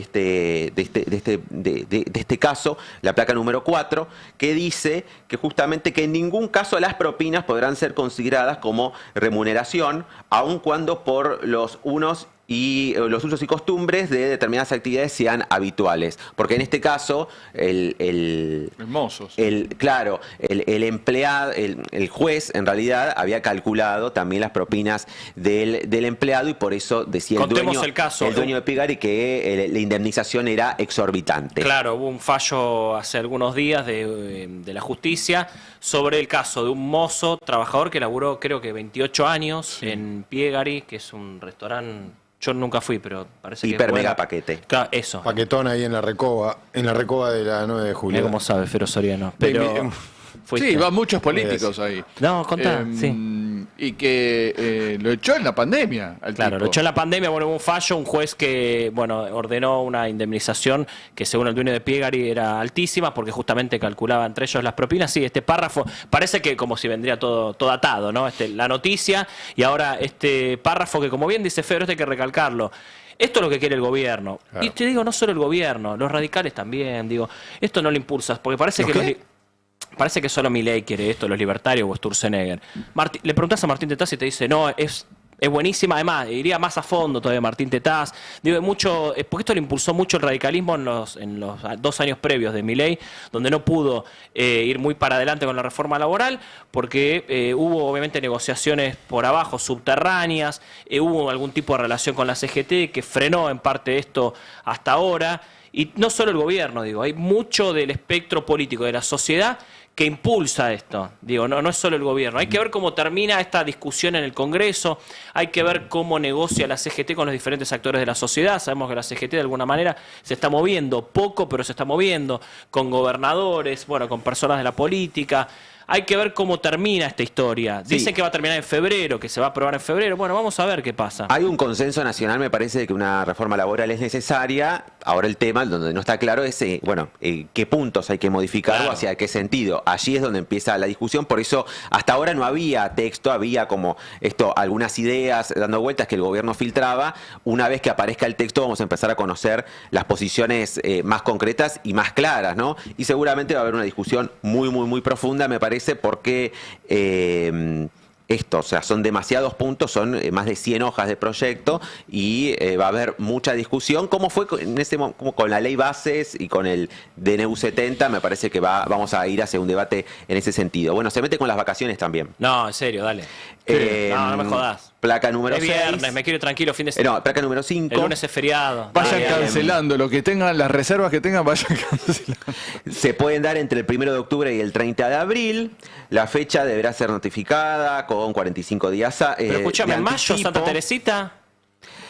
este caso, la placa número 4, que dice que justamente que en ningún caso las propinas podrán ser consideradas como remuneración, aun cuando por los usos y costumbres de determinadas actividades sean habituales. Porque en este caso, el empleado, el juez en realidad había calculado también las propinas del empleado, y por eso decía el dueño de Piegari que la indemnización era exorbitante. Claro, hubo un fallo hace algunos días de la justicia sobre el caso de un mozo trabajador que laburó creo que 28 años en Piegari, que es un restaurante. Yo nunca fui, pero parece que hiper mega paquete. Claro, eso. Paquetón ahí en la Recoba de la 9 de julio. Mira cómo sabe Fero Soriano. Pero sí, van muchos políticos ahí. No, contá, sí. Y que lo echó en la pandemia al Claro, tipo. lo echó en la pandemia, bueno, hubo un fallo, un juez que, bueno, ordenó una indemnización que según el dueño de Piegari era altísima porque justamente calculaba entre ellos las propinas. Sí, este párrafo parece que como si vendría todo atado, ¿no? La noticia y ahora este párrafo que, como bien dice Fedor, esto hay que recalcarlo. Esto es lo que quiere el gobierno. Claro. Y te digo, no solo el gobierno, los radicales también, digo, esto no lo impulsas porque parece que parece que solo Milei quiere esto, los libertarios o Sturzenegger. Le preguntás a Martín Tetaz y te dice, no, es buenísima. Además, iría más a fondo todavía Martín Tetaz. Digo, porque esto lo impulsó mucho el radicalismo en los 2 años previos de Milei, donde no pudo ir muy para adelante con la reforma laboral, porque hubo obviamente negociaciones por abajo, subterráneas, hubo algún tipo de relación con la CGT que frenó en parte esto hasta ahora. Y no solo el gobierno, digo, hay mucho del espectro político de la sociedad que impulsa esto. Digo, no es solo el gobierno. Hay que ver cómo termina esta discusión en el Congreso, hay que ver cómo negocia la CGT con los diferentes actores de la sociedad. Sabemos que la CGT de alguna manera se está moviendo, poco, pero se está moviendo, con gobernadores, bueno, con personas de la política. Hay que ver cómo termina esta historia. Dicen que va a terminar en febrero, que se va a aprobar en febrero. Bueno, vamos a ver qué pasa. Hay un consenso nacional, me parece, de que una reforma laboral es necesaria. Ahora el tema, donde no está claro, es qué puntos hay que modificar o hacia qué sentido. Allí es donde empieza la discusión. Por eso, hasta ahora no había texto, había como algunas ideas dando vueltas que el gobierno filtraba. Una vez que aparezca el texto, vamos a empezar a conocer las posiciones más concretas y más claras, ¿no? Y seguramente va a haber una discusión muy, muy, muy profunda, me parece, porque son demasiados puntos, son más de 100 hojas de proyecto y va a haber mucha discusión, como fue como con la ley bases y con el DNU 70, me parece que vamos a ir hacia un debate en ese sentido. Bueno, se mete con las vacaciones también. No, en serio, dale. No me jodas. Placa número 6. Es viernes, me quiero ir tranquilo, fin de semana. No, placa número 5. El lunes es feriado. Vayan cancelando, lo que tengan, las reservas que tengan, vayan cancelando. Se pueden dar entre el 1 de octubre y el 30 de abril. La fecha deberá ser notificada con 45 días. Pero escúchame, en mayo, Santa Teresita.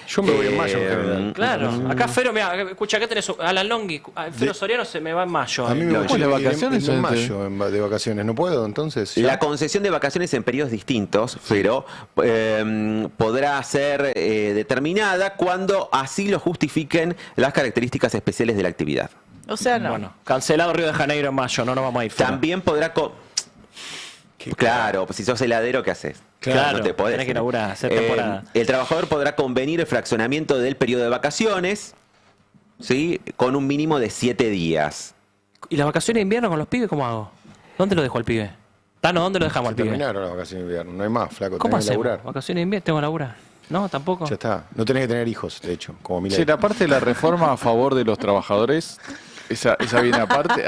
Yo me voy en mayo en general. Claro, acá Fero, mira, escucha, acá tenés Alan Longhi, Fero Soriano se me va en mayo. A mí me voy de vacaciones en mayo de vacaciones, ¿no puedo? Entonces ¿ya? La concesión de vacaciones en periodos distintos, pero podrá ser determinada cuando así lo justifiquen las características especiales de la actividad. O sea, no. Bueno, cancelado Río de Janeiro en mayo, no nos vamos a ir. Fero. También podrá... Claro, pues si sos heladero, ¿qué haces? Claro, no te podés. tenés que inaugurar, hacer temporada. El trabajador podrá convenir el fraccionamiento del periodo de vacaciones, ¿sí? Con un mínimo de 7 días. ¿Y las vacaciones de invierno con los pibes cómo hago? ¿Dónde lo dejo al pibe? Tano, ¿dónde lo dejamos al pibe? Terminaron las vacaciones de invierno, no hay más, flaco. ¿Cómo tenés que hacemos? laburar. ¿Vacaciones de invierno? Tengo que laburar. No, tampoco. Ya está. No tenés que tener hijos, de hecho, como Milei. Sí, la parte de la reforma a favor de los trabajadores, esa viene aparte.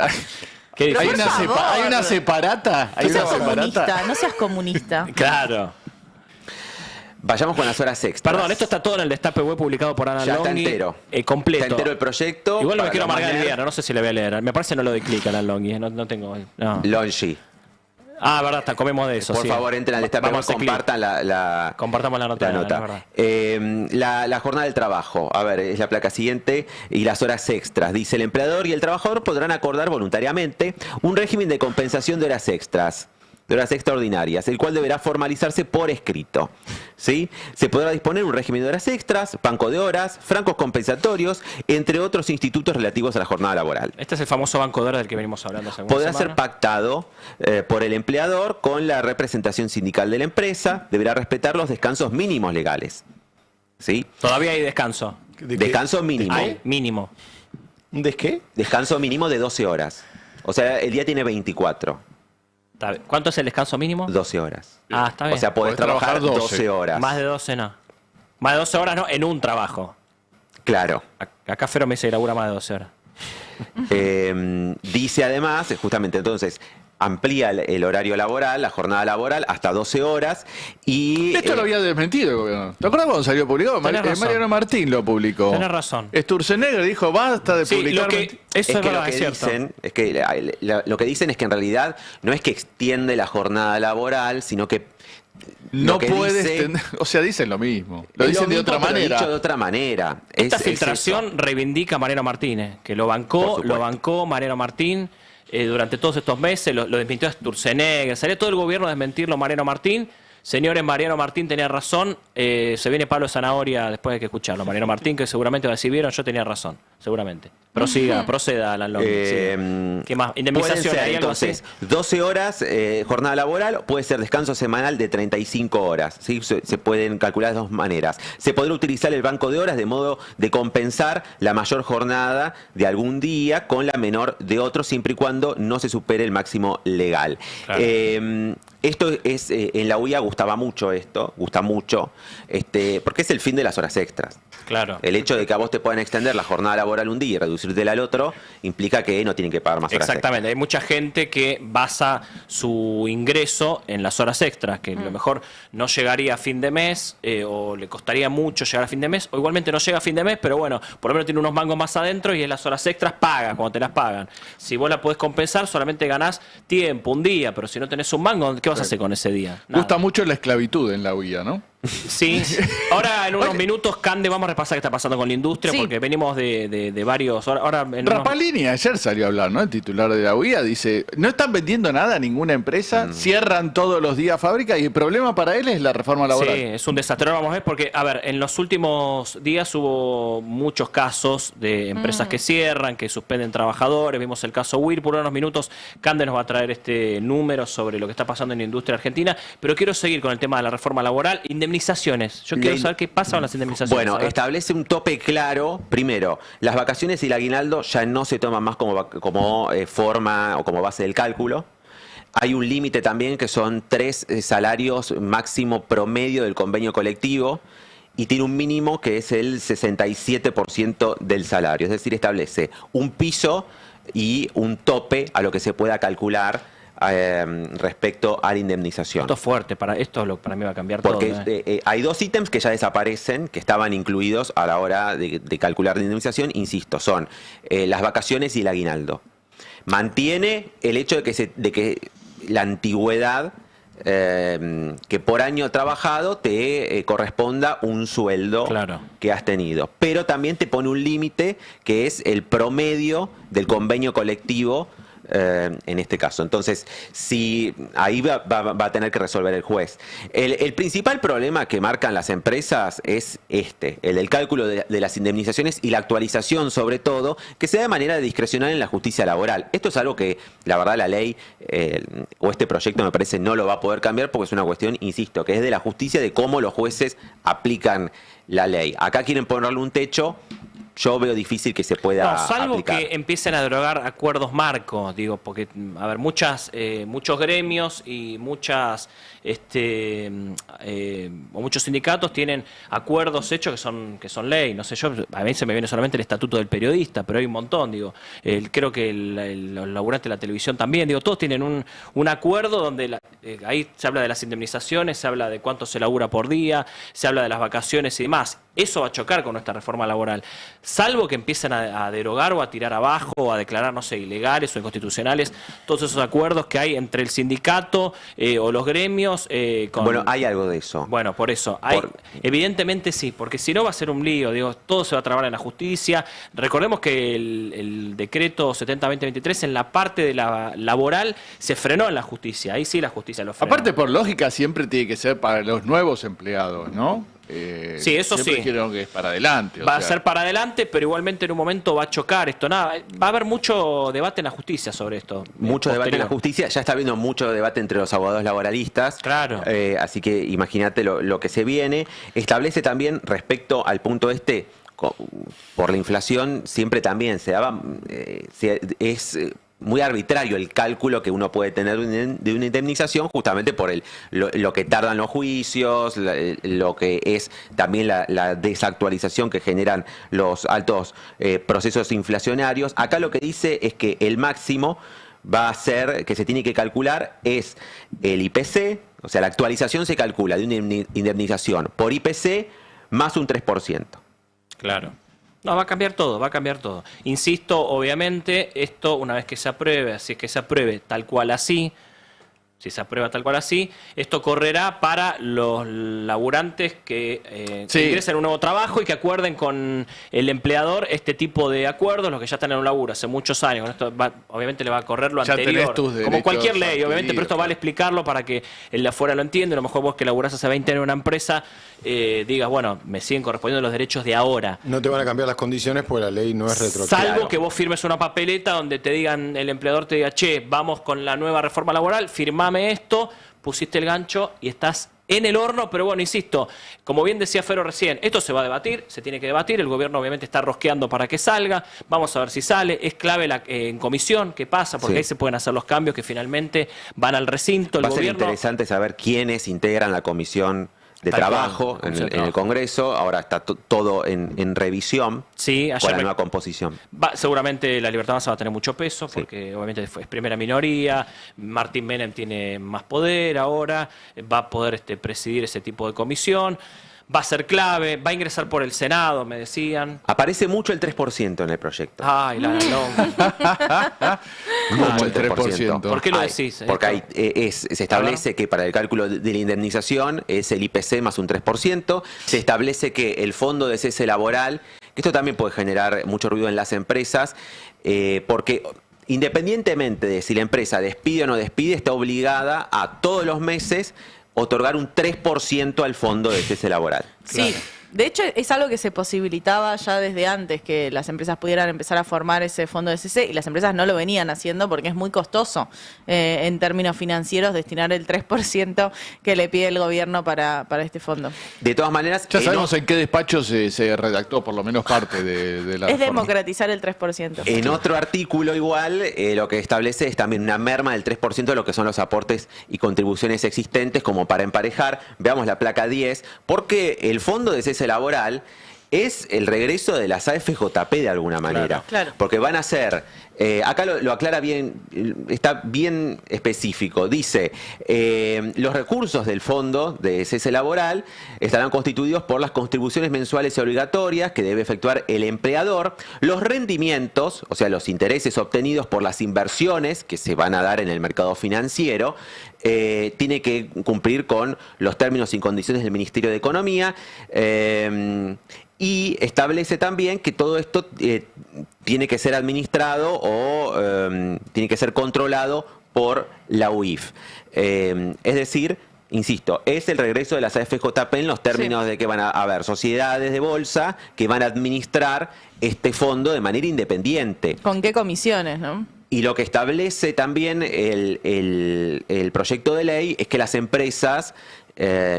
Hay una separata. No seas comunista, no seas comunista. Claro. Vayamos con las horas extras. Perdón, esto está todo en el Destape Web publicado por Ana Ya está Longhi. entero. Completo. Está entero el proyecto. Igual no me para quiero amargar el mañana. viernes, no sé si le voy a leer. Me parece que no lo doy clic a Alan Longhi, no tengo. No. Longhi. Ah, verdad, comemos de eso. Por sí. favor, entren al Destape Web, compartan compartamos la nota. La jornada del trabajo, a ver, es la placa siguiente, y las horas extras. Dice, el empleador y el trabajador podrán acordar voluntariamente un régimen de compensación de horas extras, de horas extraordinarias, el cual deberá formalizarse por escrito. ¿Sí? Se podrá disponer un régimen de horas extras, banco de horas, francos compensatorios, entre otros institutos relativos a la jornada laboral. Este es el famoso banco de horas del que venimos hablando hace algunas Podrá semanas. ser pactado por el empleador con la representación sindical de la empresa, deberá respetar los descansos mínimos legales. ¿Sí? Todavía hay descanso. Descanso mínimo. Hay mínimo. ¿Un qué? Descanso mínimo de 12 horas. O sea, el día tiene 24. ¿Cuánto es el descanso mínimo? 12 horas. Ah, está bien. O sea, podés trabajar 12 horas. Más de 12 no. Más de 12 horas no, en un trabajo. Claro. Acá Fero me dice que labura más de 12 horas. Dice además, justamente entonces, amplía el horario laboral, la jornada laboral, hasta 12 horas. Y esto lo había desmentido el gobierno. ¿Te acuerdas cuando salió publicado? Mariano Martín lo publicó. Tenés razón. Sturzenegger dijo, basta de publicar. Eso es verdad, es cierto. Lo que dicen es que en realidad no es que extiende la jornada laboral, sino que no puedes o sea, dicen lo mismo. Lo dicen de otra manera. Dicho de otra manera. Esta filtración reivindica a Mariano Martínez, que lo bancó Mariano Martín durante todos estos meses, lo desmintió Sturzenegger, salió todo el gobierno a desmentirlo Mariano Martín. Señores, Mariano Martín tenía razón, se viene Pablo Zanahoria después de que escucharlo. Mariano Martín, que seguramente va a decir, vieron, yo tenía razón, seguramente. Proceda, Alan Longi. ¿Qué más? Indemnización, ser, ¿hay algo entonces, así? 12 horas, jornada laboral, puede ser descanso semanal de 35 horas. ¿Sí? Se pueden calcular de dos maneras. Se podrá utilizar el banco de horas de modo de compensar la mayor jornada de algún día con la menor de otro, siempre y cuando no se supere el máximo legal. Claro. Esto es, en la UIA gusta mucho, porque es el fin de las horas extras. Claro. El hecho de que a vos te puedan extender la jornada laboral un día y reducírtela al otro, implica que no tienen que pagar más horas extras. Exactamente, hay mucha gente que basa su ingreso en las horas extras, que a lo mejor no llegaría a fin de mes, o le costaría mucho llegar a fin de mes, o igualmente no llega a fin de mes, pero bueno, por lo menos tiene unos mangos más adentro y en las horas extras paga cuando te las pagan. Si vos la podés compensar, solamente ganás tiempo, un día, pero si no tenés un mango, ¿qué vas a hacer con ese día? Nada. Gusta mucho la esclavitud en la UIA, ¿no? Sí. Ahora en unos minutos, Cande, vamos a repasar qué está pasando con la industria, porque venimos de varios... Rapalini ayer salió a hablar, ¿no? El titular de la UIA dice, no están vendiendo nada a ninguna empresa, cierran todos los días fábrica y el problema para él es la reforma laboral. Sí, es un desastre. Ahora vamos a ver porque, a ver, en los últimos días hubo muchos casos de empresas que cierran, que suspenden trabajadores. Vimos el caso Whirlpool. En unos minutos Cande nos va a traer este número sobre lo que está pasando en la industria argentina, pero quiero seguir con el tema de la reforma laboral. Indemnizaciones. Yo quiero saber qué pasa con las indemnizaciones. Bueno, establece un tope claro. Primero, las vacaciones y el aguinaldo ya no se toman más como forma o como base del cálculo. Hay un límite también que son 3 salarios máximo promedio del convenio colectivo y tiene un mínimo que es el 67% del salario. Es decir, establece un piso y un tope a lo que se pueda calcular respecto a la indemnización. Esto es fuerte, esto para mí va a cambiar porque todo. Hay 2 ítems que ya desaparecen, que estaban incluidos a la hora de calcular la indemnización, insisto, son las vacaciones y el aguinaldo. Mantiene el hecho de que la antigüedad, que por año trabajado te corresponda un sueldo que has tenido, pero también te pone un límite que es el promedio del convenio colectivo en este caso. Entonces, ahí va a tener que resolver el juez. El principal problema que marcan las empresas es el del cálculo de las indemnizaciones y la actualización, sobre todo, que se da de manera discrecional en la justicia laboral. Esto es algo que, la verdad, la ley o este proyecto me parece no lo va a poder cambiar porque es una cuestión, insisto, que es de la justicia, de cómo los jueces aplican la ley. Acá quieren ponerle un techo. Yo veo difícil que se pueda salvo aplicar. Que empiecen a derogar acuerdos marco, digo, porque, a ver, muchos gremios y muchos sindicatos tienen acuerdos hechos que son ley. No sé, a mí se me viene solamente el estatuto del periodista, pero hay un montón, digo. Creo que los laburantes de la televisión también, digo, todos tienen un acuerdo donde ahí se habla de las indemnizaciones, se habla de cuánto se labura por día, se habla de las vacaciones y demás. Eso va a chocar con nuestra reforma laboral. Salvo que empiecen a derogar o a tirar abajo o a declarar, no sé, ilegales o inconstitucionales todos esos acuerdos que hay entre el sindicato o los gremios. Bueno, hay algo de eso. Bueno, por eso. Evidentemente sí, porque si no va a ser un lío, digo, todo se va a trabar en la justicia. Recordemos que el decreto 70-2023 en la parte de la laboral se frenó en la justicia. Ahí sí la justicia lo frenó. Aparte, por lógica, siempre tiene que ser para los nuevos empleados, ¿no? Sí, eso sí. Quiero que es para adelante. Va a ser para adelante, pero igualmente en un momento va a chocar esto. Nada, va a haber mucho debate en la justicia sobre esto. Mucho debate en la justicia. Ya está habiendo mucho debate entre los abogados laboralistas. Claro. Así que imagínate lo que se viene. Establece también respecto al punto por la inflación, siempre también se daba... es muy arbitrario el cálculo que uno puede tener de una indemnización, justamente por lo que tardan los juicios, lo que es también la desactualización que generan los altos procesos inflacionarios. Acá lo que dice es que el máximo va a ser, que se tiene que calcular, es el IPC, o sea, la actualización se calcula de una indemnización por IPC más un 3%. Claro. No, va a cambiar todo, va a cambiar todo. Insisto, obviamente, esto una vez que se apruebe, así es que se apruebe tal cual así, si se aprueba tal cual así, esto correrá para los laburantes que ingresen a un nuevo trabajo y que acuerden con el empleador este tipo de acuerdos, los que ya están en un laburo hace muchos años. Esto obviamente le va a correr lo ya anterior, como cualquier ley, obviamente, pero esto claro. Vale explicarlo para que el de afuera lo entienda. A lo mejor vos que laburás hace 20 años en una empresa, digas, bueno, me siguen correspondiendo los derechos de ahora. No te van a cambiar las condiciones porque la ley no es retroactiva. Salvo que vos firmes una papeleta donde te digan, el empleador te diga, che, vamos con la nueva reforma laboral, firmame esto, pusiste el gancho y estás en el horno. Pero bueno, insisto, como bien decía Fero recién, esto se va a debatir, se tiene que debatir, el gobierno obviamente está rosqueando para que salga, vamos a ver si sale, es clave en comisión qué pasa, porque ahí se pueden hacer los cambios que finalmente van al recinto. Va a ser interesante saber quiénes integran la comisión de trabajo en el Congreso. Ahora está todo en revisión con la nueva composición. Seguramente la Libertad Avanza va a tener mucho peso porque obviamente es primera minoría. Martín Menem tiene más poder ahora, va a poder presidir ese tipo de comisión. Va a ser clave, va a ingresar por el Senado, me decían. Aparece mucho el 3% en el proyecto. Ay, la Mucho el 3%. ¿Por qué lo decís? Porque se establece que para el cálculo de la indemnización es el IPC más un 3%. Se establece que el fondo de cese laboral, que esto también puede generar mucho ruido en las empresas, porque independientemente de si la empresa despide o no despide, está obligada a todos los meses otorgar un 3% al fondo de cese laboral. Sí, de hecho es algo que se posibilitaba ya desde antes, que las empresas pudieran empezar a formar ese fondo de cese, y las empresas no lo venían haciendo porque es muy costoso en términos financieros destinar el 3% que le pide el gobierno para este fondo. De todas maneras... Ya sabemos en qué despacho se redactó por lo menos parte de la Es reforma. democratizar el 3%. En otro artículo igual, lo que establece es también una merma del 3% de lo que son los aportes y contribuciones existentes, como para emparejar. Veamos la placa 10, porque el fondo de cese laboral es el regreso de las AFJP de alguna manera. Claro. Porque van a ser, acá lo aclara bien, está bien específico, dice, los recursos del fondo de cese laboral estarán constituidos por las contribuciones mensuales y obligatorias que debe efectuar el empleador, los rendimientos, o sea, los intereses obtenidos por las inversiones que se van a dar en el mercado financiero, tiene que cumplir con los términos y condiciones del Ministerio de Economía, y establece también que todo esto tiene que ser administrado o tiene que ser controlado por la UIF. Es decir, insisto, es el regreso de las AFJP en los términos de que van a haber sociedades de bolsa que van a administrar este fondo de manera independiente. ¿Con qué comisiones, no? Y lo que establece también el proyecto de ley es que las empresas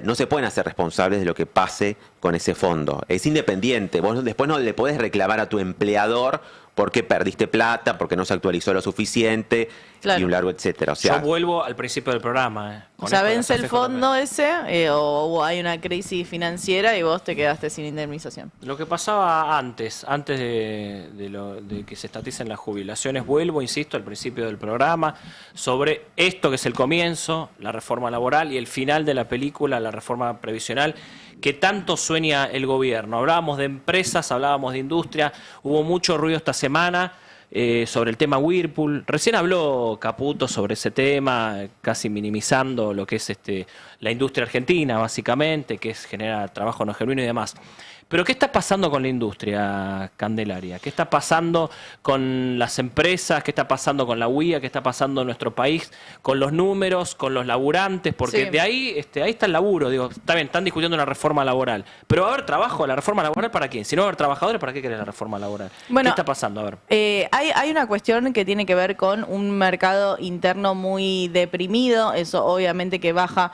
no se pueden hacer responsables de lo que pase con ese fondo. Es independiente. Vos después no le podés reclamar a tu empleador porque perdiste plata, porque no se actualizó lo suficiente. Claro. y un largo etcétera. O sea, Yo vuelvo al principio del programa. O sea, vence el fondo ese o hay una crisis financiera y vos te quedaste sin indemnización. Lo que pasaba antes de que se estaticen las jubilaciones, vuelvo, insisto, al principio del programa, sobre esto que es el comienzo, la reforma laboral, y el final de la película, la reforma previsional, que tanto sueña el gobierno. Hablábamos de empresas, hablábamos de industria, hubo mucho ruido esta semana sobre el tema Whirlpool. Recién habló Caputo sobre ese tema, casi minimizando lo que es la industria argentina, básicamente, que genera trabajo no genuino y demás. Pero ¿qué está pasando con la industria, Candelaria? ¿Qué está pasando con las empresas? ¿Qué está pasando con la UIA? ¿Qué está pasando en nuestro país? Con los números, con los laburantes, porque Sí. de ahí está el laburo. Digo, está bien, están discutiendo una reforma laboral, pero ¿va a haber trabajo? ¿La reforma laboral para quién? Si no va a haber trabajadores, ¿para qué querés la reforma laboral? Bueno, ¿qué está pasando? A ver. Hay una cuestión que tiene que ver con un mercado interno muy deprimido, eso obviamente que baja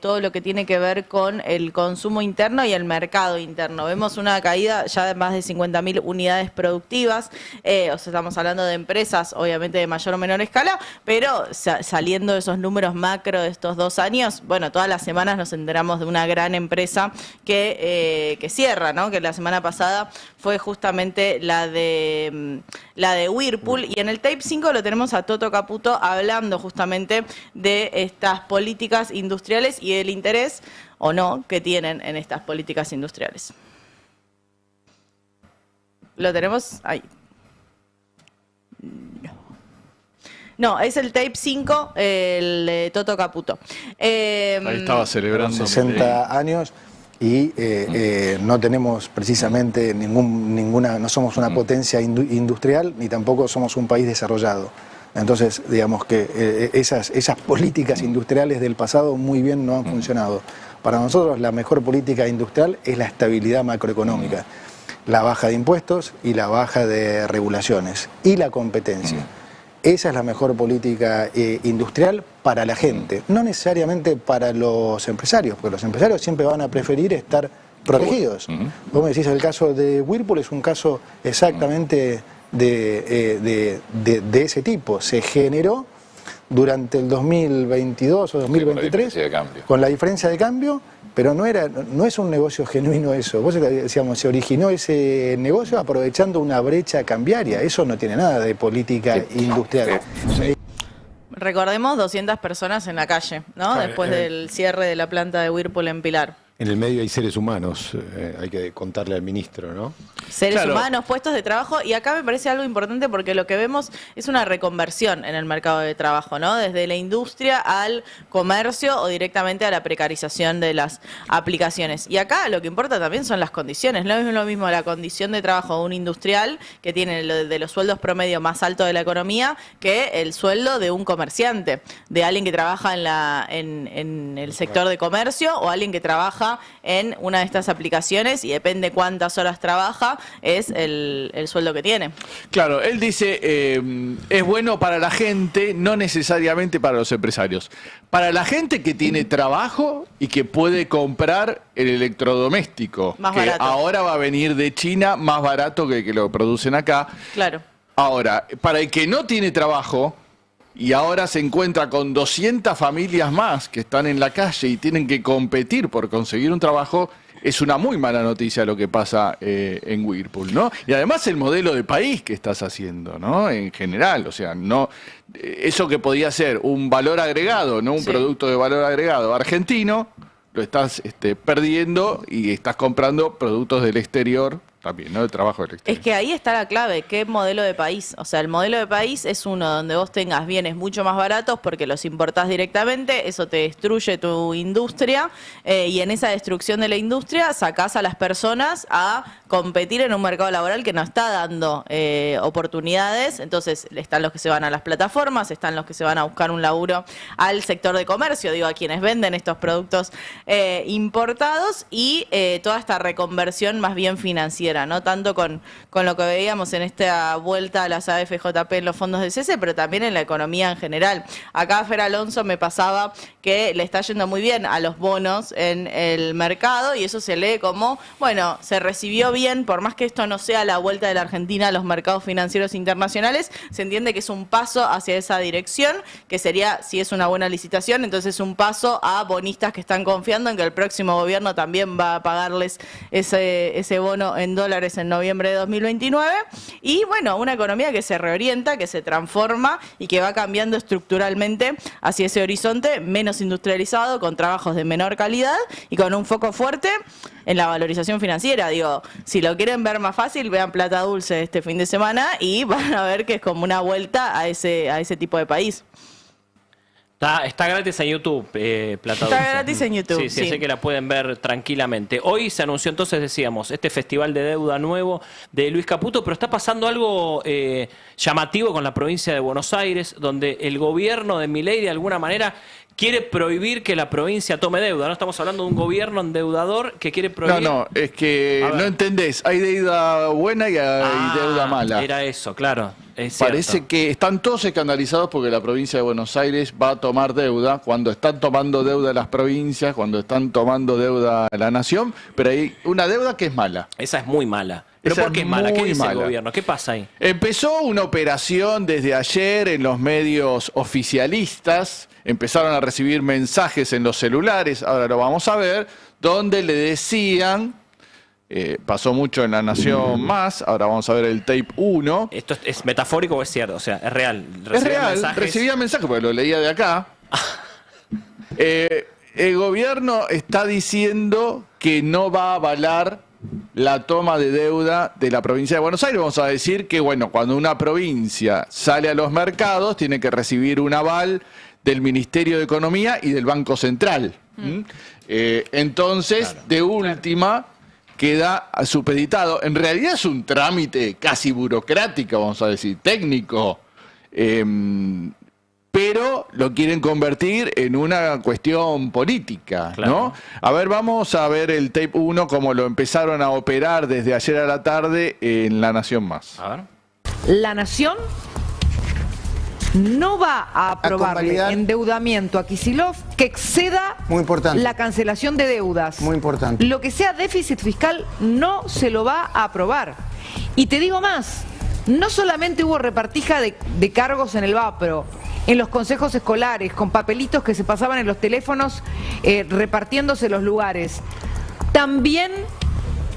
todo lo que tiene que ver con el consumo interno y el mercado interno. Vemos una caída ya de más de 50.000 unidades productivas, o sea, estamos hablando de empresas obviamente de mayor o menor escala, pero saliendo de esos números macro de estos 2 años, bueno, todas las semanas nos enteramos de una gran empresa que cierra, ¿no? Que la semana pasada fue justamente la de Whirlpool, y en el Tape 5 lo tenemos a Toto Caputo hablando justamente de estas políticas industriales y el interés o no que tienen en estas políticas industriales. ¿Lo tenemos ahí? No, es el Tape 5, el de Toto Caputo. Ahí estaba celebrando 60 años y no tenemos precisamente ninguna, no somos una potencia industrial ni tampoco somos un país desarrollado. Entonces, digamos que esas políticas industriales del pasado muy bien no han funcionado. Para nosotros la mejor política industrial es la estabilidad macroeconómica, la baja de impuestos y la baja de regulaciones y la competencia. Esa es la mejor política industrial para la gente, no necesariamente para los empresarios, porque los empresarios siempre van a preferir estar protegidos. Vos me decís, el caso de Whirlpool es un caso exactamente de ese tipo. Se generó durante el 2022 o 2023 con la diferencia de cambio, pero no es un negocio genuino eso. Vos decíamos, se originó ese negocio aprovechando una brecha cambiaria. Eso no tiene nada de política industrial. Recordemos 200 personas en la calle, ¿no? Después del cierre de la planta de Whirlpool en Pilar. En el medio hay seres humanos, hay que contarle al ministro, ¿no? Seres humanos, puestos de trabajo, y acá me parece algo importante porque lo que vemos es una reconversión en el mercado de trabajo, ¿no? Desde la industria al comercio o directamente a la precarización de las aplicaciones. Y acá lo que importa también son las condiciones. No es lo mismo la condición de trabajo de un industrial que tiene de los sueldos promedio más altos de la economía que el sueldo de un comerciante, de alguien que trabaja en el sector de comercio o alguien que trabaja en una de estas aplicaciones y depende cuántas horas trabaja, es el sueldo que tiene. Claro, él dice, es bueno para la gente, no necesariamente para los empresarios. Para la gente que tiene trabajo y que puede comprar el electrodoméstico, más que barato. Ahora va a venir de China más barato que el que lo producen acá. Claro. Ahora, para el que no tiene trabajo y ahora se encuentra con 200 familias más que están en la calle y tienen que competir por conseguir un trabajo, es una muy mala noticia lo que pasa en Whirlpool, ¿no? Y además el modelo de país que estás haciendo, ¿no? En general, o sea, no eso que podía ser un valor agregado, ¿no? Un producto de valor agregado argentino, lo estás perdiendo y estás comprando productos del exterior también, ¿no? El trabajo del exterior. Es que ahí está la clave, ¿qué modelo de país? O sea, el modelo de país es uno donde vos tengas bienes mucho más baratos porque los importás directamente, eso te destruye tu industria y en esa destrucción de la industria sacás a las personas a competir en un mercado laboral que no está dando oportunidades. Entonces están los que se van a las plataformas, están los que se van a buscar un laburo al sector de comercio, digo, a quienes venden estos productos importados y toda esta reconversión más bien financiera financiera, no tanto con lo que veíamos en esta vuelta a las AFJP en los fondos de cese, pero también en la economía en general. Acá Fer Alonso me pasaba que le está yendo muy bien a los bonos en el mercado y eso se lee como, bueno, se recibió bien, por más que esto no sea la vuelta de la Argentina a los mercados financieros internacionales, se entiende que es un paso hacia esa dirección, que sería, si es una buena licitación, entonces un paso a bonistas que están confiando en que el próximo gobierno también va a pagarles ese bono en dólares en noviembre de 2029. Y bueno, una economía que se reorienta, que se transforma y que va cambiando estructuralmente hacia ese horizonte menos industrializado, con trabajos de menor calidad y con un foco fuerte en la valorización financiera. Digo, si lo quieren ver más fácil, vean Plata Dulce este fin de semana y van a ver que es como una vuelta a ese tipo de país. Está gratis en YouTube, Plata Dulce. Está gratis en YouTube, sí. Sé que la pueden ver tranquilamente. Hoy se anunció entonces, decíamos, este festival de deuda nuevo de Luis Caputo, pero está pasando algo llamativo con la provincia de Buenos Aires, donde el gobierno de Milei de alguna manera quiere prohibir que la provincia tome deuda. No estamos hablando de un gobierno endeudador que quiere prohibir... No, es que no entendés. Hay deuda buena y hay deuda mala. Era eso, claro. Parece que están todos escandalizados porque la provincia de Buenos Aires va a tomar deuda cuando están tomando deuda las provincias, cuando están tomando deuda la nación, pero hay una deuda que es mala. Esa es muy mala. ¿Pero por qué es mala? ¿Qué dice el gobierno? ¿Qué pasa ahí? Empezó una operación desde ayer en los medios oficialistas, empezaron a recibir mensajes en los celulares, ahora lo vamos a ver, donde le decían... pasó mucho en La Nación Más, ahora vamos a ver el tape 1. ¿Esto es metafórico o es cierto? O sea, es real. Es real, recibía mensajes, porque lo leía de acá. El gobierno está diciendo que no va a avalar la toma de deuda de la provincia de Buenos Aires. Vamos a decir que, bueno, cuando una provincia sale a los mercados, tiene que recibir un aval del Ministerio de Economía y del Banco Central. Entonces, claro, de última... queda supeditado. En realidad es un trámite casi burocrático, vamos a decir, técnico, pero lo quieren convertir en una cuestión política, claro, ¿no? A ver, vamos a ver el tape 1, como lo empezaron a operar desde ayer a la tarde en La Nación Más. A ver. La Nación no va a aprobarle endeudamiento a Kicillof que exceda la cancelación de deudas. Muy importante. Lo que sea déficit fiscal no se lo va a aprobar. Y te digo más, no solamente hubo repartija de cargos en el VAPRO, en los consejos escolares, con papelitos que se pasaban en los teléfonos repartiéndose los lugares. También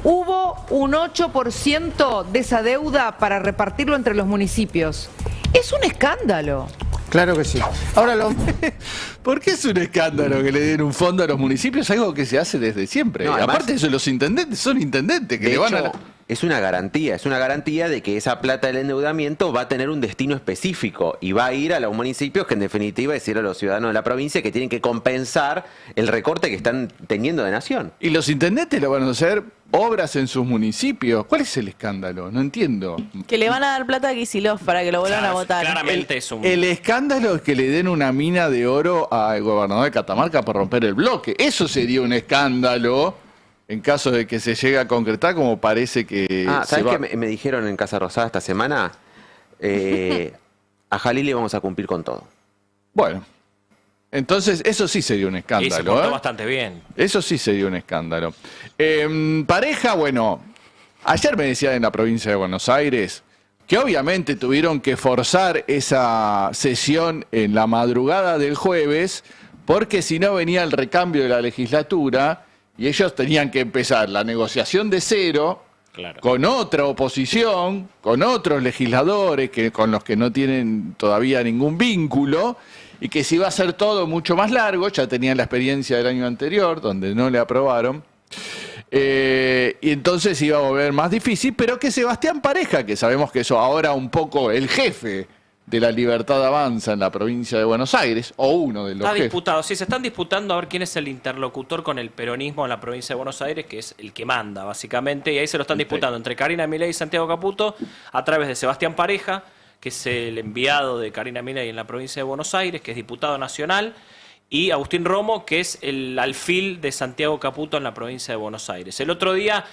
hubo un 8% de esa deuda para repartirlo entre los municipios. Es un escándalo. Claro que sí. Ahora ¿Por qué es un escándalo que le den un fondo a los municipios? Algo que se hace desde siempre. No, además, aparte de eso, los intendentes son intendentes que de le van hecho, es una garantía de que esa plata del endeudamiento va a tener un destino específico y va a ir a los municipios, que en definitiva es ir a los ciudadanos de la provincia que tienen que compensar el recorte que están teniendo de nación. Y los intendentes lo van a hacer obras en sus municipios. ¿Cuál es el escándalo? No entiendo. Que le van a dar plata a Kicillof para que lo vuelvan a votar. Claramente es un... El escándalo es que le den una mina de oro al gobernador de Catamarca por romper el bloque. Eso sería un escándalo en caso de que se llegue a concretar, como parece que... ¿Sabes qué me dijeron en Casa Rosada esta semana? A Jalil le vamos a cumplir con todo. Bueno, entonces eso sí sería un escándalo. Y se portó bastante bien. Eso sí sería un escándalo. Pareja, bueno, ayer me decían en la provincia de Buenos Aires que obviamente tuvieron que forzar esa sesión en la madrugada del jueves, porque si no venía el recambio de la legislatura y ellos tenían que empezar la negociación de cero, claro, con otra oposición, con otros legisladores con los que no tienen todavía ningún vínculo, y que si iba a ser todo mucho más largo, ya tenían la experiencia del año anterior, donde no le aprobaron, y entonces iba a volver más difícil, pero que Sebastián Pareja, que sabemos que es ahora un poco el jefe de la Libertad Avanza en la provincia de Buenos Aires, o uno de los jefes. Disputado, sí, se están disputando a ver quién es el interlocutor con el peronismo en la provincia de Buenos Aires, que es el que manda, básicamente, y ahí se lo están disputando entre Karina Milei y Santiago Caputo, a través de Sebastián Pareja, que es el enviado de Karina Milei en la provincia de Buenos Aires, que es diputado nacional, y Agustín Romo, que es el alfil de Santiago Caputo en la provincia de Buenos Aires. El otro día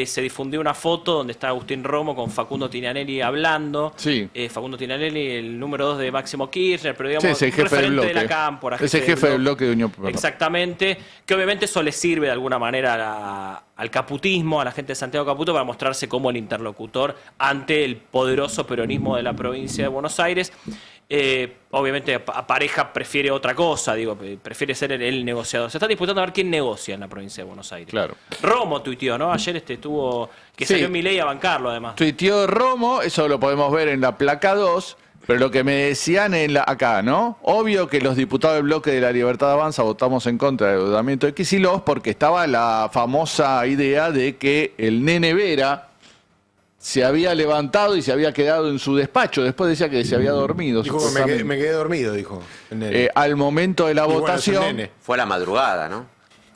se difundió una foto donde está Agustín Romo con Facundo Tinanelli hablando. Sí. Facundo Tinanelli, el número 2 de Máximo Kirchner, pero digamos, Sí, es el jefe referente del bloque. de la Cámpora. Es el jefe del bloque de Unión Popular. Exactamente, que obviamente eso le sirve de alguna manera al caputismo, a la gente de Santiago Caputo, para mostrarse como el interlocutor ante el poderoso peronismo de la provincia de Buenos Aires. Obviamente a Pareja prefiere otra cosa, digo, prefiere ser el negociador. Se está disputando a ver quién negocia en la provincia de Buenos Aires. Claro. Romo tuiteó, ¿no? Ayer estuvo, que Sí. salió Milei a bancarlo además. Tuiteó Romo, eso lo podemos ver en la placa 2, pero lo que me decían acá, ¿no? Obvio que los diputados del bloque de la Libertad Avanza votamos en contra del endeudamiento de Kicillof porque estaba la famosa idea de que el Nene Vera se había levantado y se había quedado en su despacho. Después decía que se había dormido. Dijo que me quedé dormido, dijo. El nene. Al momento de la Y bueno, es un votación, nene. Fue a la madrugada, ¿no?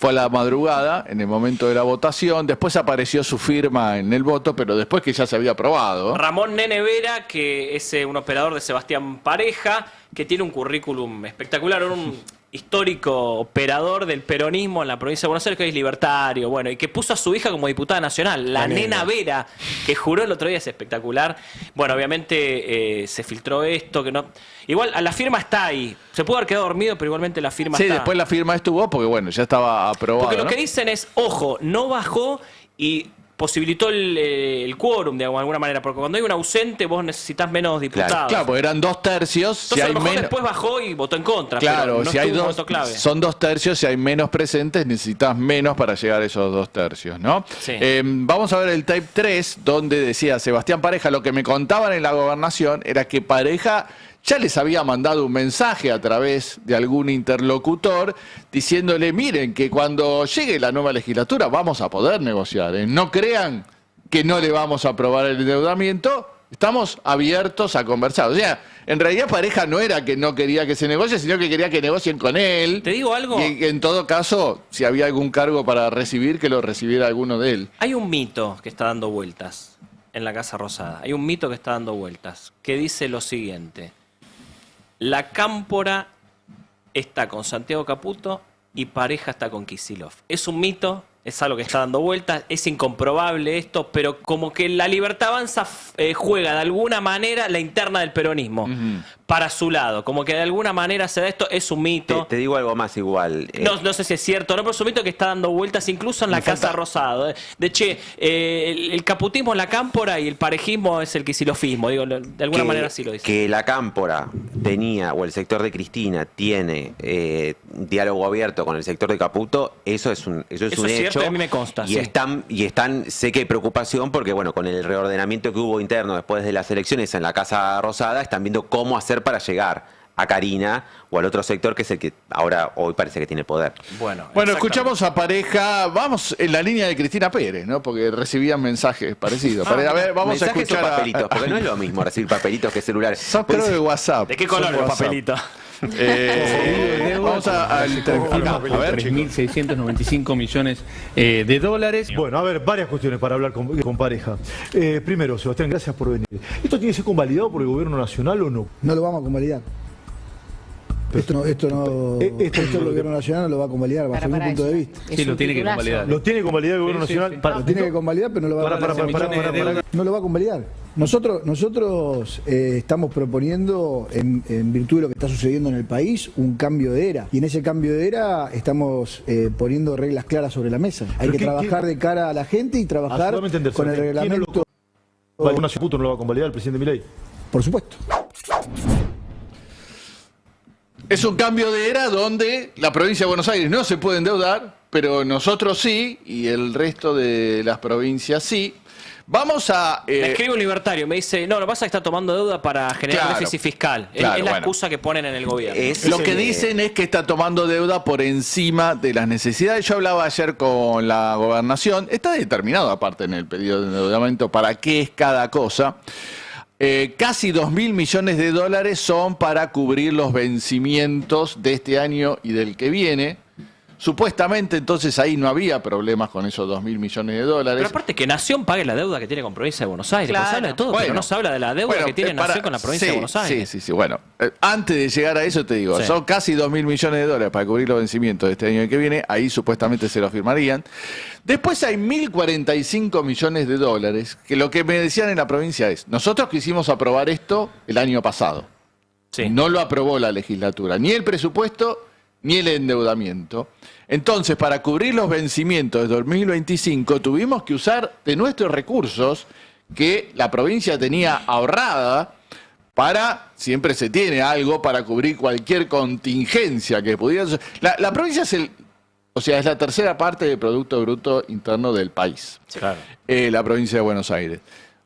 fue a la madrugada, en el momento de la votación. Después apareció su firma en el voto, pero después que ya se había aprobado. Ramón Nene Vera, que es un operador de Sebastián Pareja, que tiene un currículum espectacular, un histórico operador del peronismo en la provincia de Buenos Aires, que es libertario, bueno, y que puso a su hija como diputada nacional, la nena Vera, que juró el otro día, es espectacular. Bueno, obviamente se filtró esto, que no... Igual, la firma está ahí. Se pudo haber quedado dormido, pero igualmente la firma Sí, está. después la firma estuvo porque, bueno, ya estaba aprobado. Porque lo ¿no? que dicen es, ojo, no bajó y posibilitó el quórum de alguna manera, porque cuando hay un ausente vos necesitas menos diputados. Claro, porque eran 2 tercios. Entonces Si a hay lo mejor menos... después bajó y votó en contra. Claro, pero no si hay estuvo un 2, voto clave. son 2 tercios, si hay menos presentes, necesitas menos para llegar a esos 2 tercios, ¿no? Sí. Vamos a ver el tape 3, donde decía Sebastián Pareja, lo que me contaban en la gobernación era que Pareja ya les había mandado un mensaje a través de algún interlocutor diciéndole, miren, que cuando llegue la nueva legislatura vamos a poder negociar, ¿eh? No crean que no le vamos a aprobar el endeudamiento, estamos abiertos a conversar. O sea, en realidad Pareja no era que no quería que se negocie, sino que quería que negocien con él. ¿Te digo algo? Y en todo caso, si había algún cargo para recibir, que lo recibiera alguno de él. Hay un mito que está dando vueltas en la Casa Rosada. Hay un mito que está dando vueltas, que dice lo siguiente. La Cámpora está con Santiago Caputo y Pareja está con Kicillof. Es un mito, es algo que está dando vueltas, es incomprobable esto, pero como que la Libertad Avanza juega de alguna manera la interna del peronismo para su lado. Como que de alguna manera se da esto, es un mito. Te digo algo más igual. No sé si es cierto o no, pero es un mito que está dando vueltas incluso en la Casa Rosada. El caputismo es la Cámpora y el parejismo es el kicilofismo. Digo, de alguna manera sí lo dice. Que la Cámpora tenía, o el sector de Cristina tiene diálogo abierto con el sector de Caputo, eso es un Eso es hecho. cierto, a mí me consta, Y sí. están, sé que hay preocupación porque, bueno, con el reordenamiento que hubo interno después de las elecciones en la Casa Rosada, están viendo cómo hacer para llegar a Karina o al otro sector que es el que hoy parece que tiene poder. Bueno, Escuchamos a Pareja, vamos en la línea de Cristina Pérez, ¿no? Porque recibían mensajes parecidos. A ver, vamos a mensajes escuchar o papelitos, porque no es lo mismo recibir papelitos que celulares. Sos creo de WhatsApp. ¿De qué color Son el WhatsApp. papelito? Vamos al Confirma, a ver, chicos. 3.695 millones de dólares. Bueno, a ver, varias cuestiones para hablar con Pareja. Primero, Sebastián, gracias por venir. ¿Esto tiene que ser convalidado por el gobierno nacional o no? No lo vamos a convalidar. Esto el gobierno nacional no lo va a convalidar bajo mi punto de vista. Sí, lo tiene que convalidar. ¿Lo tiene que convalidar el gobierno nacional? Lo tiene que convalidar, pero no lo va a convalidar. No lo va a convalidar. Nosotros estamos proponiendo, en virtud de lo que está sucediendo en el país, un cambio de era. Y en ese cambio de era estamos poniendo reglas claras sobre la mesa. Hay que trabajar de cara a la gente y trabajar con el reglamento. ¿El gobierno nacional no lo va a convalidar el presidente Milei? Por supuesto. Es un cambio de era donde la provincia de Buenos Aires no se puede endeudar, pero nosotros sí, y el resto de las provincias sí. Vamos a... Me escribe un libertario, me dice, no, lo que pasa es que está tomando deuda para generar Claro, déficit fiscal. claro, es la bueno. excusa que ponen en el gobierno. Lo que dicen es que está tomando deuda por encima de las necesidades. Yo hablaba ayer con la gobernación. Está determinado, aparte, en el pedido de endeudamiento, para qué es cada cosa. Casi 2.000 millones de dólares son para cubrir los vencimientos de este año y del que viene. Supuestamente entonces ahí no había problemas con esos 2.000 millones de dólares. Pero aparte que Nación pague la deuda que tiene con Provincia de Buenos Aires. Claro. Pues se habla de todo, bueno, pero no se habla de la deuda que tiene Nación con la Provincia de Buenos Aires. Sí. Bueno, antes de llegar a eso te digo, son casi 2.000 millones de dólares para cubrir los vencimientos de este año que viene. Ahí supuestamente se lo firmarían. Después hay 1.045 millones de dólares, que lo que me decían en la provincia es, nosotros quisimos aprobar esto el año pasado. No lo aprobó la legislatura, ni el presupuesto ni el endeudamiento. Entonces, para cubrir los vencimientos de 2025, tuvimos que usar de nuestros recursos que la provincia tenía ahorrada para, siempre se tiene algo para cubrir cualquier contingencia que pudiera... La provincia es es la tercera parte del Producto Bruto Interno del país. Claro. La provincia de Buenos Aires.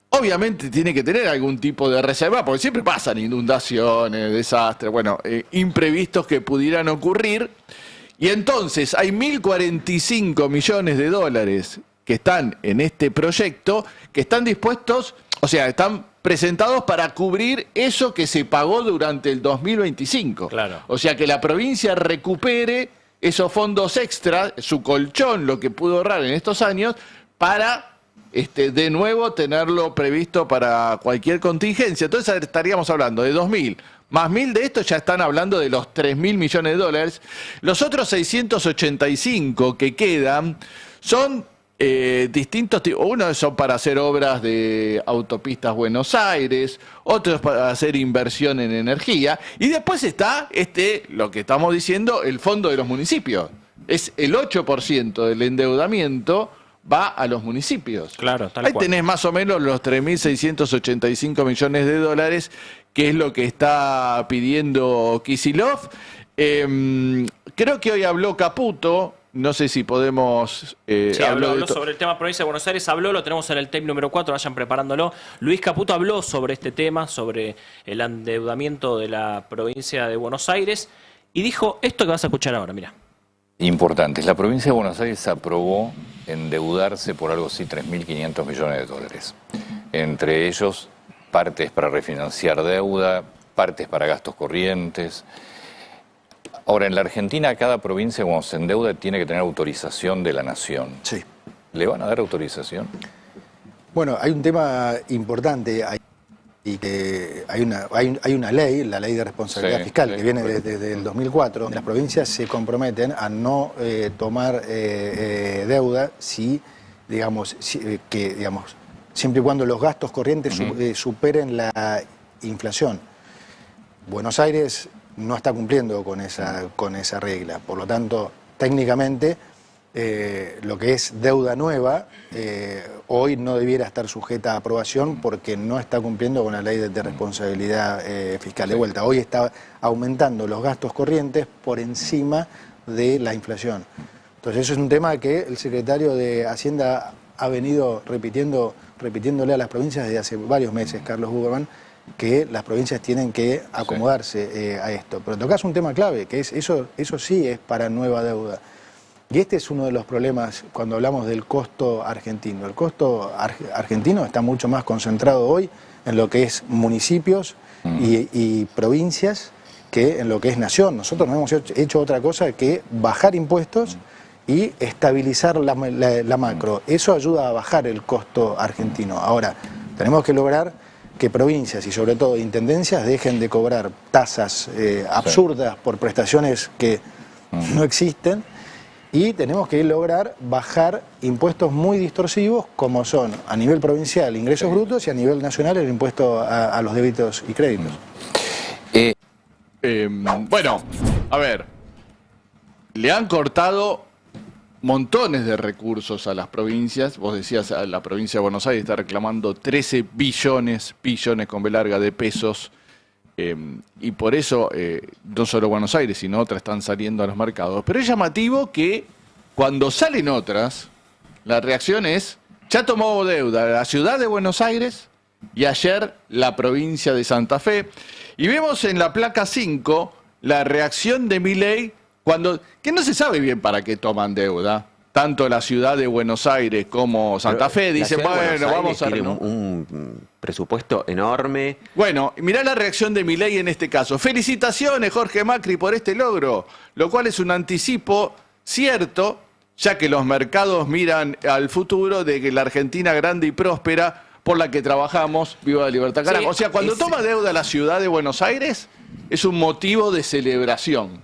Obviamente tiene que tener algún tipo de reserva, porque siempre pasan inundaciones, desastres, imprevistos que pudieran ocurrir. Y entonces hay 1.045 millones de dólares que están en este proyecto, que están dispuestos, están presentados para cubrir eso que se pagó durante el 2025. Claro. O sea, que la provincia recupere esos fondos extra, su colchón, lo que pudo ahorrar en estos años, para de nuevo tenerlo previsto para cualquier contingencia. Entonces estaríamos hablando de 2.000. Más 1.000 de estos ya están hablando de los 3.000 millones de dólares. Los otros 685 que quedan son distintos tipos. Unos son para hacer obras de autopistas Buenos Aires, otros para hacer inversión en energía. Y después está lo que estamos diciendo, el fondo de los municipios. Es el 8% del endeudamiento va a los municipios. Claro, tal cual. Ahí tenés más o menos los 3.685 millones de dólares, que es lo que está pidiendo Kicillof. Creo que hoy habló Caputo, no sé si podemos... habló sobre el tema Provincia de Buenos Aires, lo tenemos en el tape número 4, vayan preparándolo. Luis Caputo habló sobre este tema, sobre el endeudamiento de la Provincia de Buenos Aires, y dijo esto que vas a escuchar ahora, mira. Importantes. La provincia de Buenos Aires aprobó endeudarse por algo así 3.500 millones de dólares. Entre ellos, partes para refinanciar deuda, partes para gastos corrientes. Ahora, en la Argentina, cada provincia cuando se endeuda tiene que tener autorización de la Nación. Sí. ¿Le van a dar autorización? Bueno, hay un tema importante y que hay una ley, la ley de responsabilidad fiscal, que viene desde el 2004. Las provincias se comprometen a no tomar deuda siempre y cuando los gastos corrientes superen la inflación. Buenos Aires no está cumpliendo con esa regla, por lo tanto, técnicamente, lo que es deuda nueva, hoy no debiera estar sujeta a aprobación porque no está cumpliendo con la ley de responsabilidad fiscal. De vuelta, hoy está aumentando los gastos corrientes por encima de la inflación. Entonces eso es un tema que el secretario de Hacienda ha venido repitiéndole a las provincias desde hace varios meses, Carlos Buberman, que las provincias tienen que acomodarse a esto. Pero tocas un tema clave, que es eso sí es para nueva deuda. Y este es uno de los problemas cuando hablamos del costo argentino. El costo argentino está mucho más concentrado hoy en lo que es municipios y provincias que en lo que es nación. Nosotros no hemos hecho otra cosa que bajar impuestos y estabilizar la macro. Eso ayuda a bajar el costo argentino. Ahora, tenemos que lograr que provincias y sobre todo intendencias dejen de cobrar tasas absurdas por prestaciones que no existen. Y tenemos que lograr bajar impuestos muy distorsivos como son a nivel provincial ingresos brutos y a nivel nacional el impuesto a los débitos y créditos. Bueno, a ver, le han cortado montones de recursos a las provincias. Vos decías, la provincia de Buenos Aires está reclamando 13 billones con B larga de pesos. Y por eso, no solo Buenos Aires, sino otras están saliendo a los mercados. Pero es llamativo que cuando salen otras, la reacción es, ya tomó deuda la ciudad de Buenos Aires y ayer la provincia de Santa Fe. Y vemos en la placa 5 la reacción de Milei, que no se sabe bien para qué toman deuda. Tanto la ciudad de Buenos Aires como Santa Fe dicen, bueno, vamos a... Tiene un presupuesto enorme. Bueno, mirá la reacción de Milei en este caso. Felicitaciones, Jorge Macri, por este logro, lo cual es un anticipo cierto, ya que los mercados miran al futuro de que la Argentina grande y próspera por la que trabajamos, viva la libertad. Sí, o sea, cuando toma deuda la ciudad de Buenos Aires, es un motivo de celebración.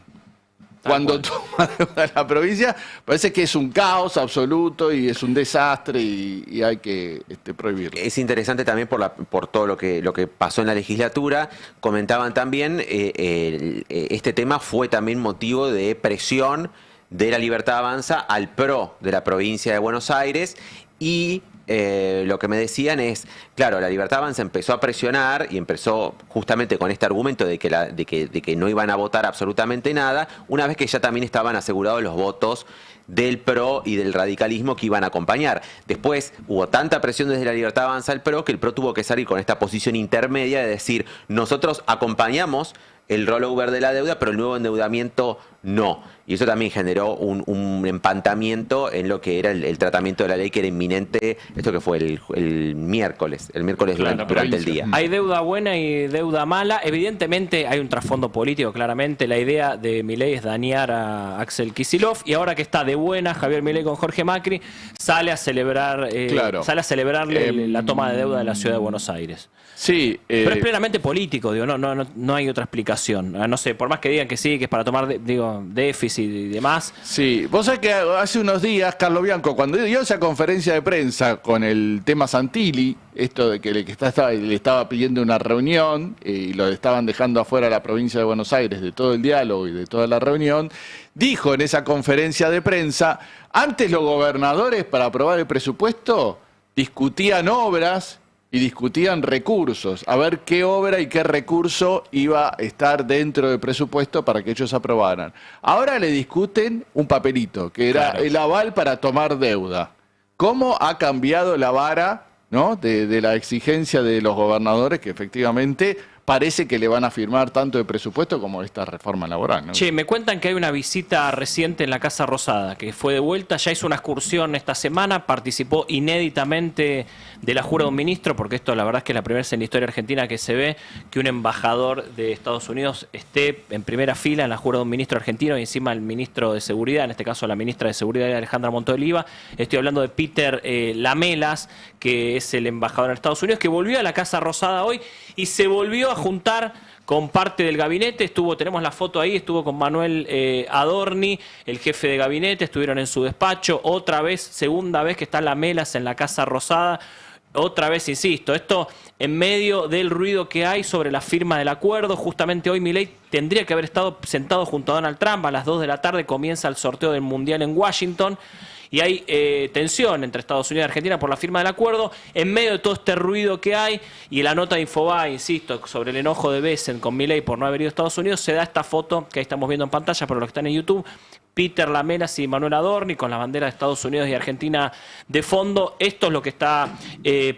Cuando toma deuda la provincia, parece que es un caos absoluto y es un desastre y hay que prohibirlo. Es interesante también por todo lo que pasó en la legislatura. Comentaban también, este tema fue también motivo de presión de La Libertad Avanza al PRO de la provincia de Buenos Aires y lo que me decían es, claro, La Libertad Avanza empezó a presionar y empezó justamente con este argumento de que no iban a votar absolutamente nada, una vez que ya también estaban asegurados los votos del PRO y del radicalismo que iban a acompañar. Después hubo tanta presión desde La Libertad Avanza al PRO que el PRO tuvo que salir con esta posición intermedia de decir, nosotros acompañamos el rollover de la deuda, pero el nuevo endeudamiento no. Y eso también generó un empantamiento en lo que era el tratamiento de la ley, que era inminente, esto que fue el miércoles durante el día. Hay deuda buena y deuda mala. Evidentemente hay un trasfondo político, claramente. La idea de Milei es dañar a Axel Kicillof, y ahora que está de buena Javier Milei con Jorge Macri, sale a celebrarle la toma de deuda de la ciudad de Buenos Aires. Sí, pero es plenamente político, digo, no hay otra explicación. No sé, por más que digan que sí, que es para tomar déficit y demás. Sí, vos sabés que hace unos días Carlos Bianco, cuando dio esa conferencia de prensa con el tema Santilli, esto de que le estaba pidiendo una reunión y lo estaban dejando afuera a la provincia de Buenos Aires de todo el diálogo y de toda la reunión, dijo en esa conferencia de prensa, antes los gobernadores para aprobar el presupuesto discutían obras y discutían recursos, a ver qué obra y qué recurso iba a estar dentro del presupuesto para que ellos aprobaran. Ahora le discuten un papelito, que era el aval para tomar deuda. ¿Cómo ha cambiado la vara, ¿no?, de la exigencia de los gobernadores, que efectivamente parece que le van a firmar tanto el presupuesto como esta reforma laboral, ¿no? Che, me cuentan que hay una visita reciente en la Casa Rosada, que fue de vuelta, ya hizo una excursión esta semana, participó inéditamente de la jura de un ministro, porque esto la verdad es que es la primera vez en la historia argentina que se ve que un embajador de Estados Unidos esté en primera fila en la jura de un ministro argentino y encima el ministro de Seguridad, en este caso la ministra de Seguridad Alejandra Montoliva. Estoy hablando de Peter Lamelas, que es el embajador en Estados Unidos, que volvió a la Casa Rosada hoy y se volvió a juntar con parte del gabinete. Tenemos la foto ahí, estuvo con Manuel Adorni, el jefe de gabinete, estuvieron en su despacho, otra vez, segunda vez que está Lamelas en la Casa Rosada. Otra vez, insisto, esto en medio del ruido que hay sobre la firma del acuerdo. Justamente hoy Milei tendría que haber estado sentado junto a Donald Trump. A las 2 de la tarde comienza el sorteo del Mundial en Washington. Y hay tensión entre Estados Unidos y Argentina por la firma del acuerdo. En medio de todo este ruido que hay y la nota de Infobae, insisto, sobre el enojo de Bessent con Milei por no haber ido a Estados Unidos, se da esta foto que ahí estamos viendo en pantalla, pero los que están en YouTube, Peter Lamelas y Manuel Adorni con las banderas de Estados Unidos y Argentina de fondo. Esto es lo que está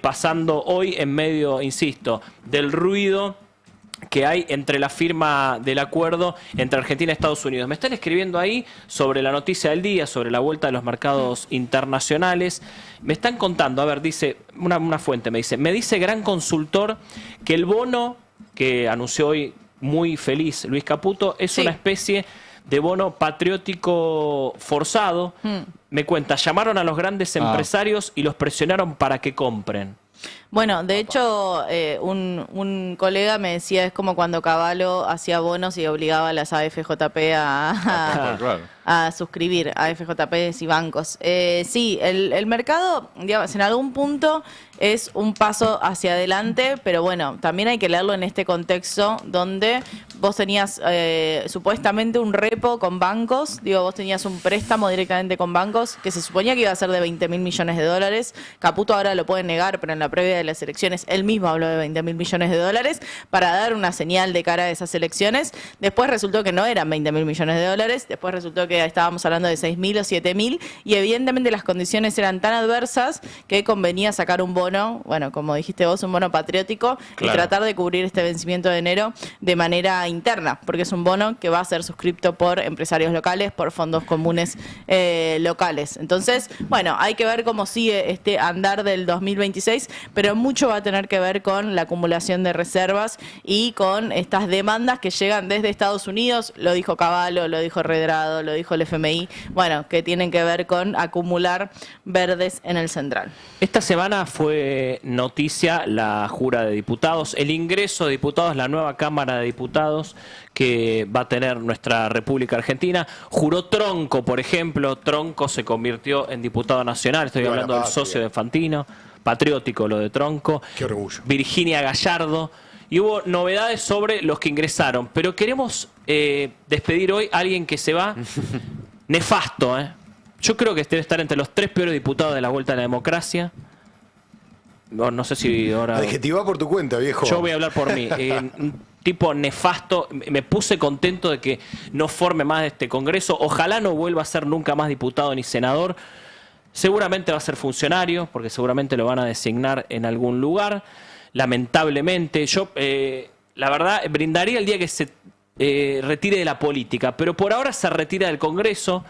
pasando hoy en medio, insisto, del ruido que hay entre la firma del acuerdo entre Argentina y Estados Unidos. Me están escribiendo ahí sobre la noticia del día, sobre la vuelta de los mercados internacionales. Me están contando, a ver, dice, una fuente me dice Gran Consultor que el bono que anunció hoy muy feliz Luis Caputo es una especie de bono patriótico forzado. Me cuenta, llamaron a los grandes empresarios y los presionaron para que compren. Bueno, de hecho, un colega me decía, es como cuando Cavallo hacía bonos y obligaba a las AFJP a suscribir, a AFJPs y bancos. Sí, el mercado, digamos, en algún punto es un paso hacia adelante, pero bueno, también hay que leerlo en este contexto donde vos tenías supuestamente un repo con bancos, vos tenías un préstamo directamente con bancos que se suponía que iba a ser de 20.000 millones de dólares. Caputo ahora lo puede negar, pero en la previa de las elecciones él mismo habló de 20.000 millones de dólares para dar una señal de cara a esas elecciones. Después resultó que no eran 20.000 millones de dólares, después resultó que estábamos hablando de 6.000 o 7.000 y evidentemente las condiciones eran tan adversas que convenía sacar un bono bono, bueno, como dijiste vos, un bono patriótico, Claro. y tratar de cubrir este vencimiento de enero de manera interna, porque es un bono que va a ser suscripto por empresarios locales, por fondos comunes locales. Entonces, bueno, hay que ver cómo sigue este andar del 2026, pero mucho va a tener que ver con la acumulación de reservas y con estas demandas que llegan desde Estados Unidos, lo dijo Cavallo, lo dijo Redrado, lo dijo el FMI, bueno, que tienen que ver con acumular verdes en el central. Esta semana fue noticia la jura de diputados, el ingreso de diputados, la nueva Cámara de Diputados que va a tener nuestra República Argentina. Juró Tronco, por ejemplo. Tronco se convirtió en diputado nacional. Estoy hablando del socio de Fantino. Patriótico lo de Tronco. Qué orgullo. Virginia Gallardo. Y hubo novedades sobre los que ingresaron. Pero queremos despedir hoy a alguien que se va nefasto. Yo creo que debe estar entre los 3 peores diputados de la Vuelta a la Democracia. No sé si ahora... Adjetiva por tu cuenta, viejo. Yo voy a hablar por mí. Un tipo nefasto. Me puse contento de que no forme más de este Congreso. Ojalá no vuelva a ser nunca más diputado ni senador. Seguramente va a ser funcionario, porque seguramente lo van a designar en algún lugar. Lamentablemente. Yo, la verdad, brindaría el día que se retire de la política. Pero por ahora se retira del Congreso.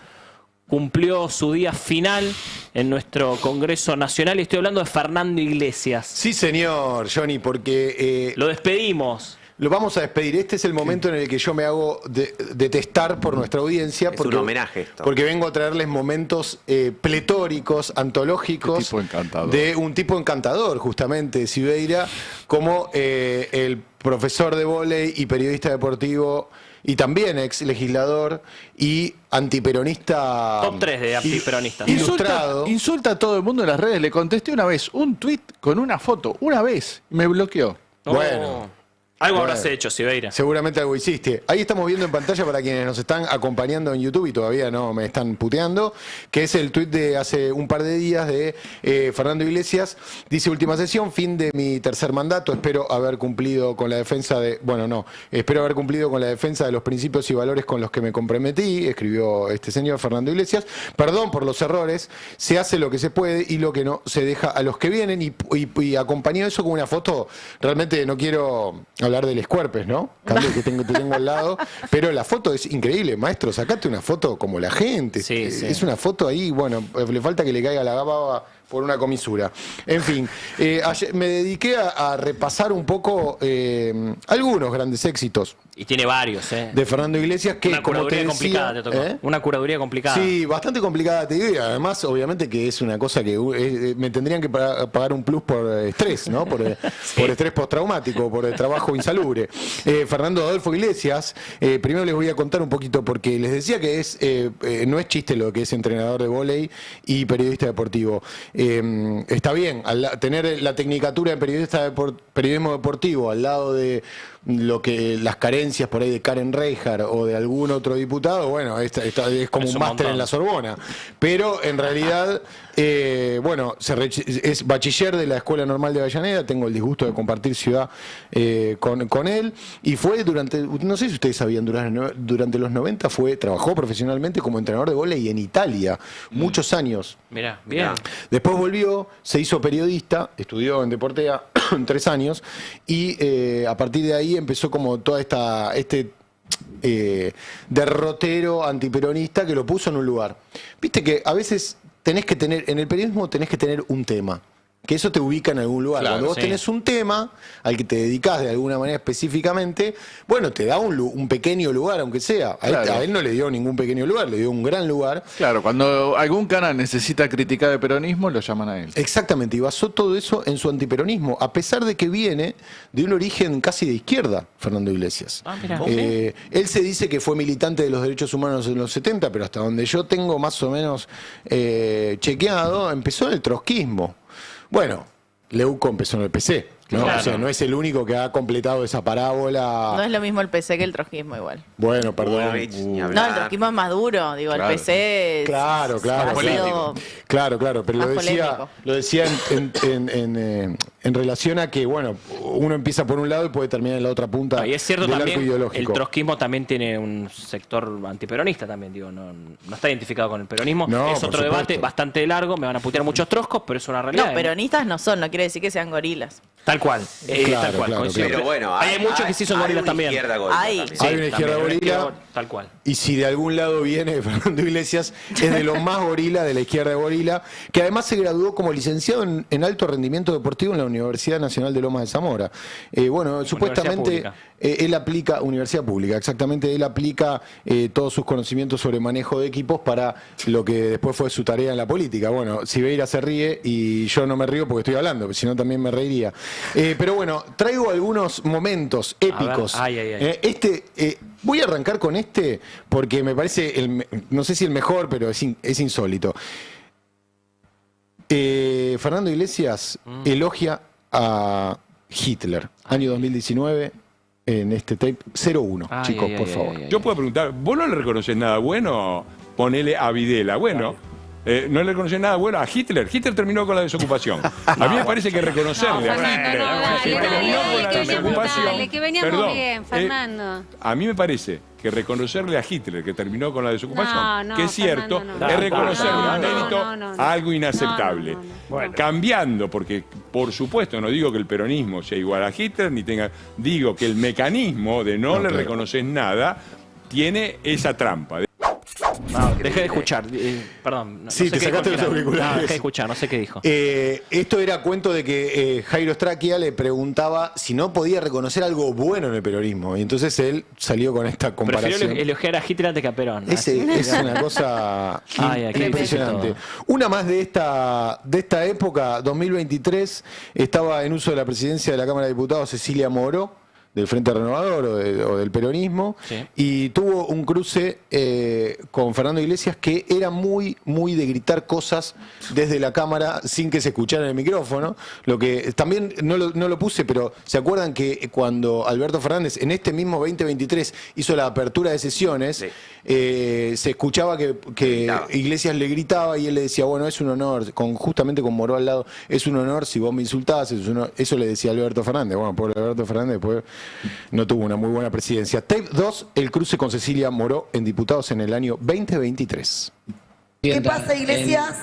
Cumplió su día final en nuestro Congreso Nacional y estoy hablando de Fernando Iglesias. Sí, señor, Johnny, porque... lo despedimos. Lo vamos a despedir. Este es el momento en el que yo me hago detestar por nuestra audiencia. Es porque, un homenaje esto. Porque vengo a traerles momentos pletóricos, antológicos. Tipo encantador. De un tipo encantador, justamente, Sibeira, como el profesor de vóley y periodista deportivo y también ex legislador y antiperonista. Top 3 de antiperonistas. Insulta a todo el mundo en las redes. Le contesté una vez un tuit con una foto, una vez, y me bloqueó. Bueno. Algo habrás hecho, Sibeira. Seguramente algo hiciste. Ahí estamos viendo en pantalla, para quienes nos están acompañando en YouTube y todavía no me están puteando, que es el tuit de hace un par de días de Fernando Iglesias. Dice: última sesión, fin de mi tercer mandato. Espero haber cumplido con la defensa de... Bueno, no. Espero haber cumplido con la defensa de los principios y valores con los que me comprometí. Escribió este señor Fernando Iglesias. Perdón por los errores. Se hace lo que se puede y lo que no se deja a los que vienen. Y acompañó eso con una foto. Realmente no quiero hablar del escuerpes, ¿no? Cambio que te tengo al lado. Pero la foto es increíble, maestro. Sacate una foto como la gente. Sí. Es una foto ahí, bueno, le falta que le caiga la baba por una comisura. En fin, ayer me dediqué a repasar un poco algunos grandes éxitos. Y tiene varios, de Fernando Iglesias, que una como te curaduría decía, complicada te tocó. Una curaduría complicada. Sí, bastante complicada, te digo, y además obviamente que es una cosa que me tendrían que pagar un plus por estrés, ¿no? Por estrés postraumático, por el trabajo insalubre. Fernando Adolfo Iglesias, primero les voy a contar un poquito, porque les decía que no es chiste lo que es entrenador de vóley y periodista deportivo. Está bien, tener la tecnicatura en periodismo deportivo al lado de lo que las carencias por ahí de Karen Reijar o de algún otro diputado, bueno, es como un máster en la Sorbona. Pero en realidad, bueno, es bachiller de la Escuela Normal de Avellaneda, tengo el disgusto de compartir ciudad con él, y fue no sé si ustedes sabían, durante los 90 trabajó profesionalmente como entrenador de vóley en Italia, muchos años. Mirá, bien. Después volvió, se hizo periodista, estudió en Deportea 3 años, y a partir de ahí empezó como toda este derrotero antiperonista que lo puso en un lugar. Viste que a veces en el periodismo tenés que tener un tema, que eso te ubica en algún lugar. Claro, cuando vos tenés un tema al que te dedicás de alguna manera específicamente, bueno, te da un pequeño lugar, aunque sea. A él no le dio ningún pequeño lugar, le dio un gran lugar. Claro, cuando algún canal necesita criticar el peronismo, lo llaman a él. Exactamente, y basó todo eso en su antiperonismo, a pesar de que viene de un origen casi de izquierda, Fernando Iglesias. Mirá. Él se dice que fue militante de los derechos humanos en los 70, pero hasta donde yo tengo más o menos chequeado, empezó en el trotskismo. Bueno, Leuco empezó en el PC, ¿no? Claro. O sea, no es el único que ha completado esa parábola. No es lo mismo el PC que el trotskismo igual. Bueno, perdón. No, el trotskismo es más duro, digo, Claro. el PC es Claro, ha sido pero más lo decía en relación a que, bueno, uno empieza por un lado y puede terminar en la otra punta Y es cierto del arco también, ideológico. el trotskismo también tiene un sector antiperonista también, digo, no está identificado con el peronismo. No, es por otro supuesto. debate bastante largo, me van a putear muchos troscos, pero es una realidad. No, peronistas no son, no quiere decir que sean gorilas. Tal cual, Claro, tal cual, claro, coincido. Pero bueno, hay muchos que sí son gorilas también. Hay. Hay una izquierda gorila. Tal cual. Y si de algún lado viene Fernando Iglesias, es de los más gorila, de la izquierda gorila, que además se graduó como licenciado en alto rendimiento deportivo en la Universidad Nacional de Lomas de Zamora. Bueno, supuestamente él aplica, Universidad Pública, exactamente, él aplica todos sus conocimientos sobre manejo de equipos para lo que después fue su tarea en la política. Bueno, Sibeira se ríe y yo no me río porque estoy hablando, si no también me reiría. Pero bueno, traigo algunos momentos épicos. Voy a arrancar con este porque me parece, no sé si el mejor, pero es insólito. Fernando Iglesias elogia a Hitler, año 2019, en este tape 01. Chicos, por favor. Yo puedo preguntar, ¿vos no le reconoces nada bueno? Ponele a Videla. Bueno, no le reconoces nada bueno a Hitler. Hitler terminó con la desocupación. A mí me parece que reconocerle a Hitler que terminó con la desocupación. Que veníamos bien, Fernando. A mí me parece que reconocerle a Hitler que terminó con la desocupación, No, que es cierto, Fernando, es reconocerle un mérito no. a algo inaceptable. Cambiando, porque por supuesto no digo que el peronismo sea igual a Hitler, ni digo que el mecanismo de no le reconoces nada tiene esa trampa. Dejé de escuchar, perdón. Sí, te sacaste los auriculares. Dejé de escuchar, no sé qué dijo. Esto era cuento de que Jairo Straquia le preguntaba si no podía reconocer algo bueno en el peronismo. Y entonces él salió con esta comparación. Prefiero elogiar a Hitler antes que a Perón. Es una cosa impresionante. Una más de esta época, 2023, estaba en uso de la presidencia de la Cámara de Diputados Cecilia Moró, del Frente Renovador o del peronismo, y tuvo un cruce con Fernando Iglesias que era muy de gritar cosas desde la cámara sin que se escuchara en el micrófono, lo que también no lo puse, pero ¿se acuerdan que cuando Alberto Fernández en este mismo 2023 hizo la apertura de sesiones, se escuchaba que Iglesias le gritaba y él le decía, bueno, es un honor, justamente con Moró al lado, es un honor si vos me insultás, eso le decía Alberto Fernández. Bueno, pobre Alberto Fernández después no tuvo una muy buena presidencia. Tape 2, el cruce con Cecilia Moró en diputados en el año 2023. ¿Qué pasa, Iglesias?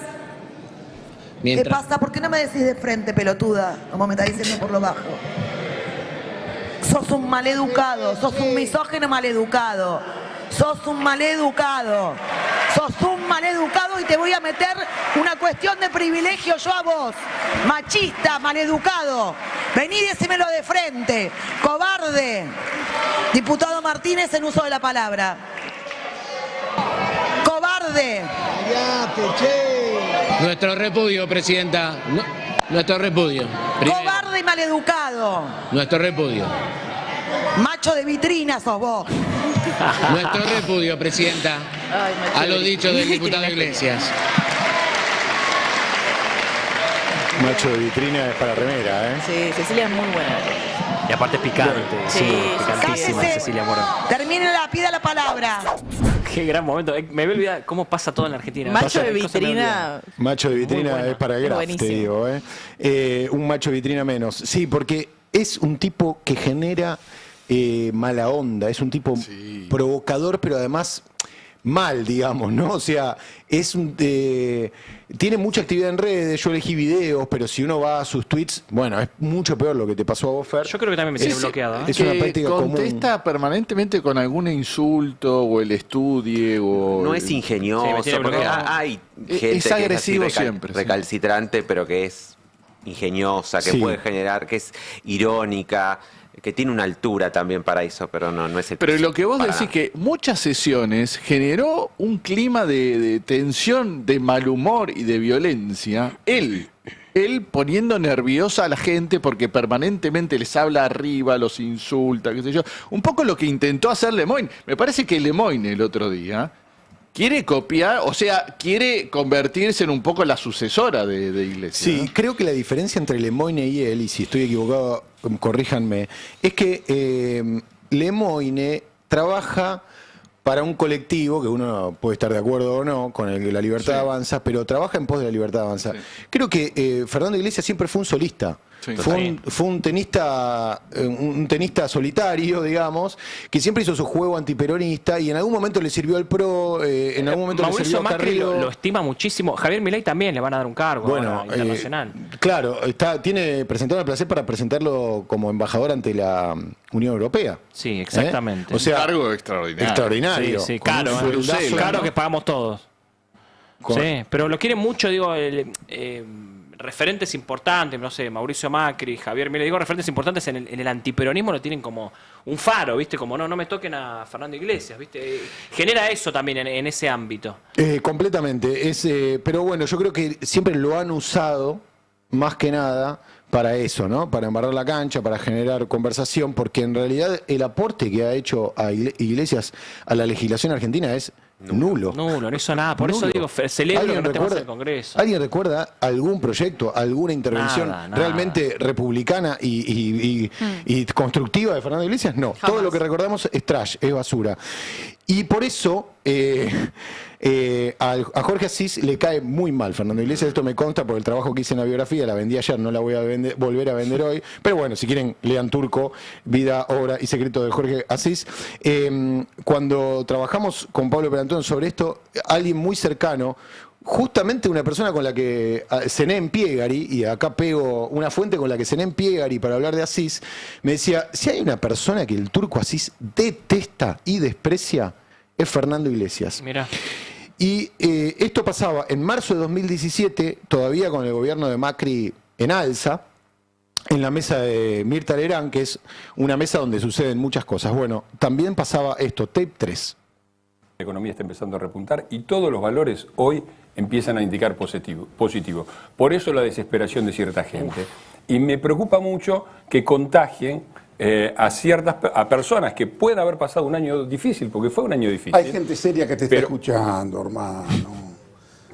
¿Qué pasa? ¿Por qué no me decís de frente, pelotuda? Como me está diciendo por lo bajo. Sos un maleducado, sos un misógino maleducado. Sos un maleducado. Sos un maleducado y te voy a meter una cuestión de privilegio yo a vos. Machista, maleducado. Vení y decímelo de frente. Cobarde. Diputado Martínez en uso de la palabra. Cobarde. Nuestro repudio, presidenta. Nuestro repudio. Cobarde y maleducado. Nuestro repudio. Macho de vitrina sos vos. Nuestro repudio, presidenta, a los dichos del diputado Iglesias. Macho de vitrina es para remera, ¿eh? Sí, Cecilia es muy buena. Y aparte picante. Sí, picantísima Cecilia Moró. Termine pida la palabra. Qué gran momento. Me voy a olvidar cómo pasa todo en la Argentina. Macho de vitrina. Macho de vitrina es para Graf, te digo, un macho de vitrina menos. Sí, porque es un tipo que genera mala onda, es un tipo provocador, pero además mal, digamos, ¿no? O sea, tiene mucha actividad en redes, yo elegí videos, pero si uno va a sus tweets, bueno, es mucho peor lo que te pasó a vos, Fer. Yo creo que también me tiene bloqueado. Es una práctica común. Contesta permanentemente con algún insulto o el estudie o... No es ingenioso, porque hay gente es agresivo que es así siempre. Recalcitrante, pero que es ingeniosa, que puede generar, que es irónica, que tiene una altura también para eso, pero no es el... Pero lo que vos decís que muchas sesiones generó un clima de tensión, de mal humor y de violencia. Él poniendo nerviosa a la gente porque permanentemente les habla arriba, los insulta, qué sé yo. Un poco lo que intentó hacer Lemoyne. Me parece que Lemoyne el otro día quiere copiar, o sea, quiere convertirse en un poco la sucesora de Iglesias. Sí, creo que la diferencia entre Lemoyne y él, y si estoy equivocado, corríjanme, es que Lemoyne trabaja para un colectivo, que uno puede estar de acuerdo o no, con el que la libertad avanza, pero trabaja en pos de la libertad avanza. Sí. Creo que Fernando Iglesias siempre fue un solista. Sí. Fue un tenista solitario, digamos, que siempre hizo su juego antiperonista y en algún momento le sirvió al PRO, en algún momento Mauricio le sirvió a Macri Carrillo. lo estima muchísimo. Javier Milei también le van a dar un cargo ahora, internacional. Claro, presentaron el placer para presentarlo como embajador ante la Unión Europea. Sí, exactamente. O sea, un cargo extraordinario. Extraordinario. Sí, con caro, un sueldazo, caro ¿no? que pagamos todos. Sí, pero lo quieren mucho, digo, referentes importantes, no sé, Mauricio Macri, Javier Milei, digo, referentes importantes en el antiperonismo lo tienen como un faro, ¿viste? Como no me toquen a Fernando Iglesias, ¿viste? Genera eso también en ese ámbito. Completamente. Pero bueno, yo creo que siempre lo han usado más que nada para eso, ¿no? Para embarrar la cancha, para generar conversación, porque en realidad el aporte que ha hecho a Iglesias a la legislación argentina es nulo. No hizo nada. Por eso digo, celebro que no estemos en el Congreso. ¿Alguien recuerda algún proyecto, alguna intervención Nada. realmente republicana y constructiva de Fernando Iglesias? No. Jamás. Todo lo que recordamos es trash, es basura. Y por eso a Jorge Asís le cae muy mal Fernando Iglesias. Esto me consta por el trabajo que hice en la biografía. La vendí ayer, no la voy a volver a vender hoy. Pero bueno, si quieren, lean Turco, Vida, Obra y Secreto de Jorge Asís. Cuando trabajamos con Pablo Perantón sobre esto, alguien muy cercano, justamente una persona con la que Zenén Piegari, y acá pego una fuente con la que Zenén Piegari para hablar de Asís, me decía, si hay una persona que el Turco Asís detesta y desprecia, es Fernando Iglesias. Mirá. Y esto pasaba en marzo de 2017, todavía con el gobierno de Macri en alza, en la mesa de Mirta Legrand, que es una mesa donde suceden muchas cosas. Bueno, también pasaba esto, tape 3. La economía está empezando a repuntar y todos los valores hoy empiezan a indicar positivo. Por eso la desesperación de cierta gente. Y me preocupa mucho que contagien a personas que pueden haber pasado un año difícil, porque fue un año difícil. Hay gente seria que te está escuchando, hermano.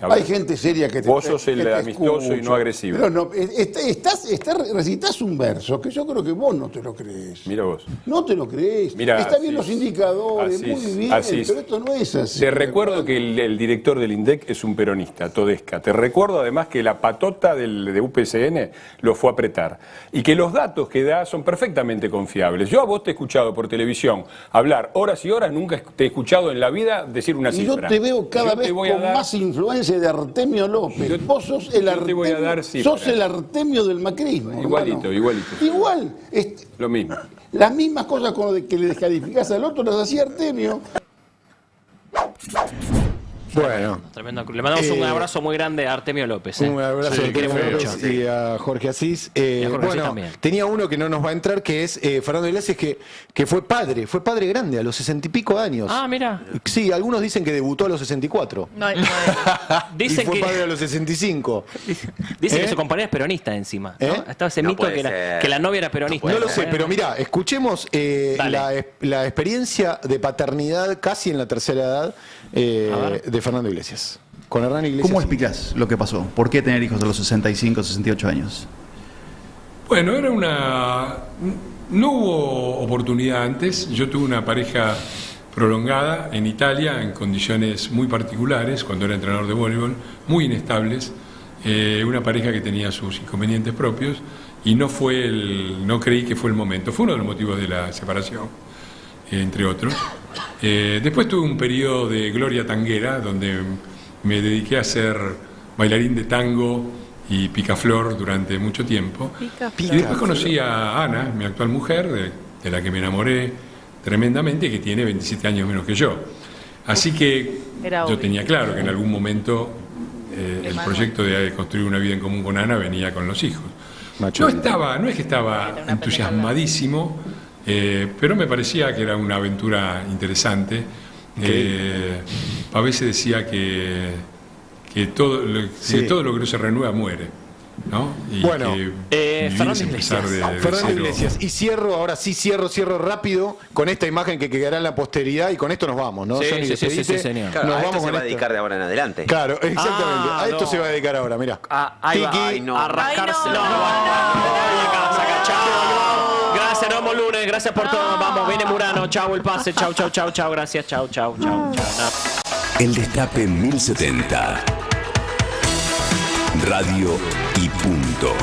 Hay gente seria que te Vos sos el amistoso escucha. y no agresivo. Pero no, recitas un verso que yo creo que vos no te lo crees. Mira vos. No te lo crees. Mirá, está bien los indicadores, Asís, muy bien, Asís. pero esto no es así. Te recuerdo que el director del INDEC es un peronista, Todesca. Te recuerdo además que la patota de UPCN lo fue a apretar. Y que los datos que da son perfectamente confiables. Yo a vos te he escuchado por televisión hablar horas y horas, nunca te he escuchado en la vida decir una Y cifra. yo te veo cada vez con más influencia de Artemio López. Vos sos el Artemio del macrismo. Igualito. Igual. Lo mismo. Las mismas cosas con lo que le descalificás al otro las hacía Artemio. Bueno. Tremendo. Le mandamos un abrazo muy grande a Artemio López. Un abrazo a Artemio López y a Jorge Asís. Bueno, también. tenía uno que no nos va a entrar, que es Fernando Iglesias, que fue padre grande, a los 60 y pico años. Ah, mira. Sí, algunos dicen que debutó a los 64. Dicen y fue que padre a los 65. Dicen que su compañera es peronista encima, ¿no? Estaba ese mito que la novia era peronista. No lo sé, pero mirá, escuchemos la experiencia de paternidad casi en la tercera edad de Fernando Iglesias. Con Hernán Iglesias. ¿Cómo explicás lo que pasó? ¿Por qué tener hijos a los 65, 68 años? Bueno, no hubo oportunidad antes. Yo tuve una pareja prolongada en Italia, en condiciones muy particulares, cuando era entrenador de voleibol, muy inestables. Una pareja que tenía sus inconvenientes propios y no creí que fue el momento. Fue uno de los motivos de la separación, entre otros. Después tuve un periodo de gloria tanguera, donde me dediqué a ser bailarín de tango y picaflor durante mucho tiempo. Y después conocí a Ana, mi actual mujer, de la que me enamoré tremendamente, que tiene 27 años menos que yo. Así que yo tenía claro que en algún momento el proyecto de construir una vida en común con Ana venía con los hijos. No es que estaba entusiasmadísimo, pero me parecía que era una aventura interesante. A veces decía que todo lo que no se renueva muere, ¿no? Y bueno, Fernando Iglesias. Y ahora sí cierro rápido con esta imagen que quedará en la posteridad y con esto nos vamos, ¿no? Sí, señor. Claro, a esto se va a dedicar de ahora en adelante. Claro, exactamente. A esto se va a dedicar ahora, mirá. A rascarse. Gracias, nos vemos lunes. Gracias por todo. Vamos, viene Murano. Chau, el pase. Chau. Gracias. Chau. El Destape 1070. Radio y punto.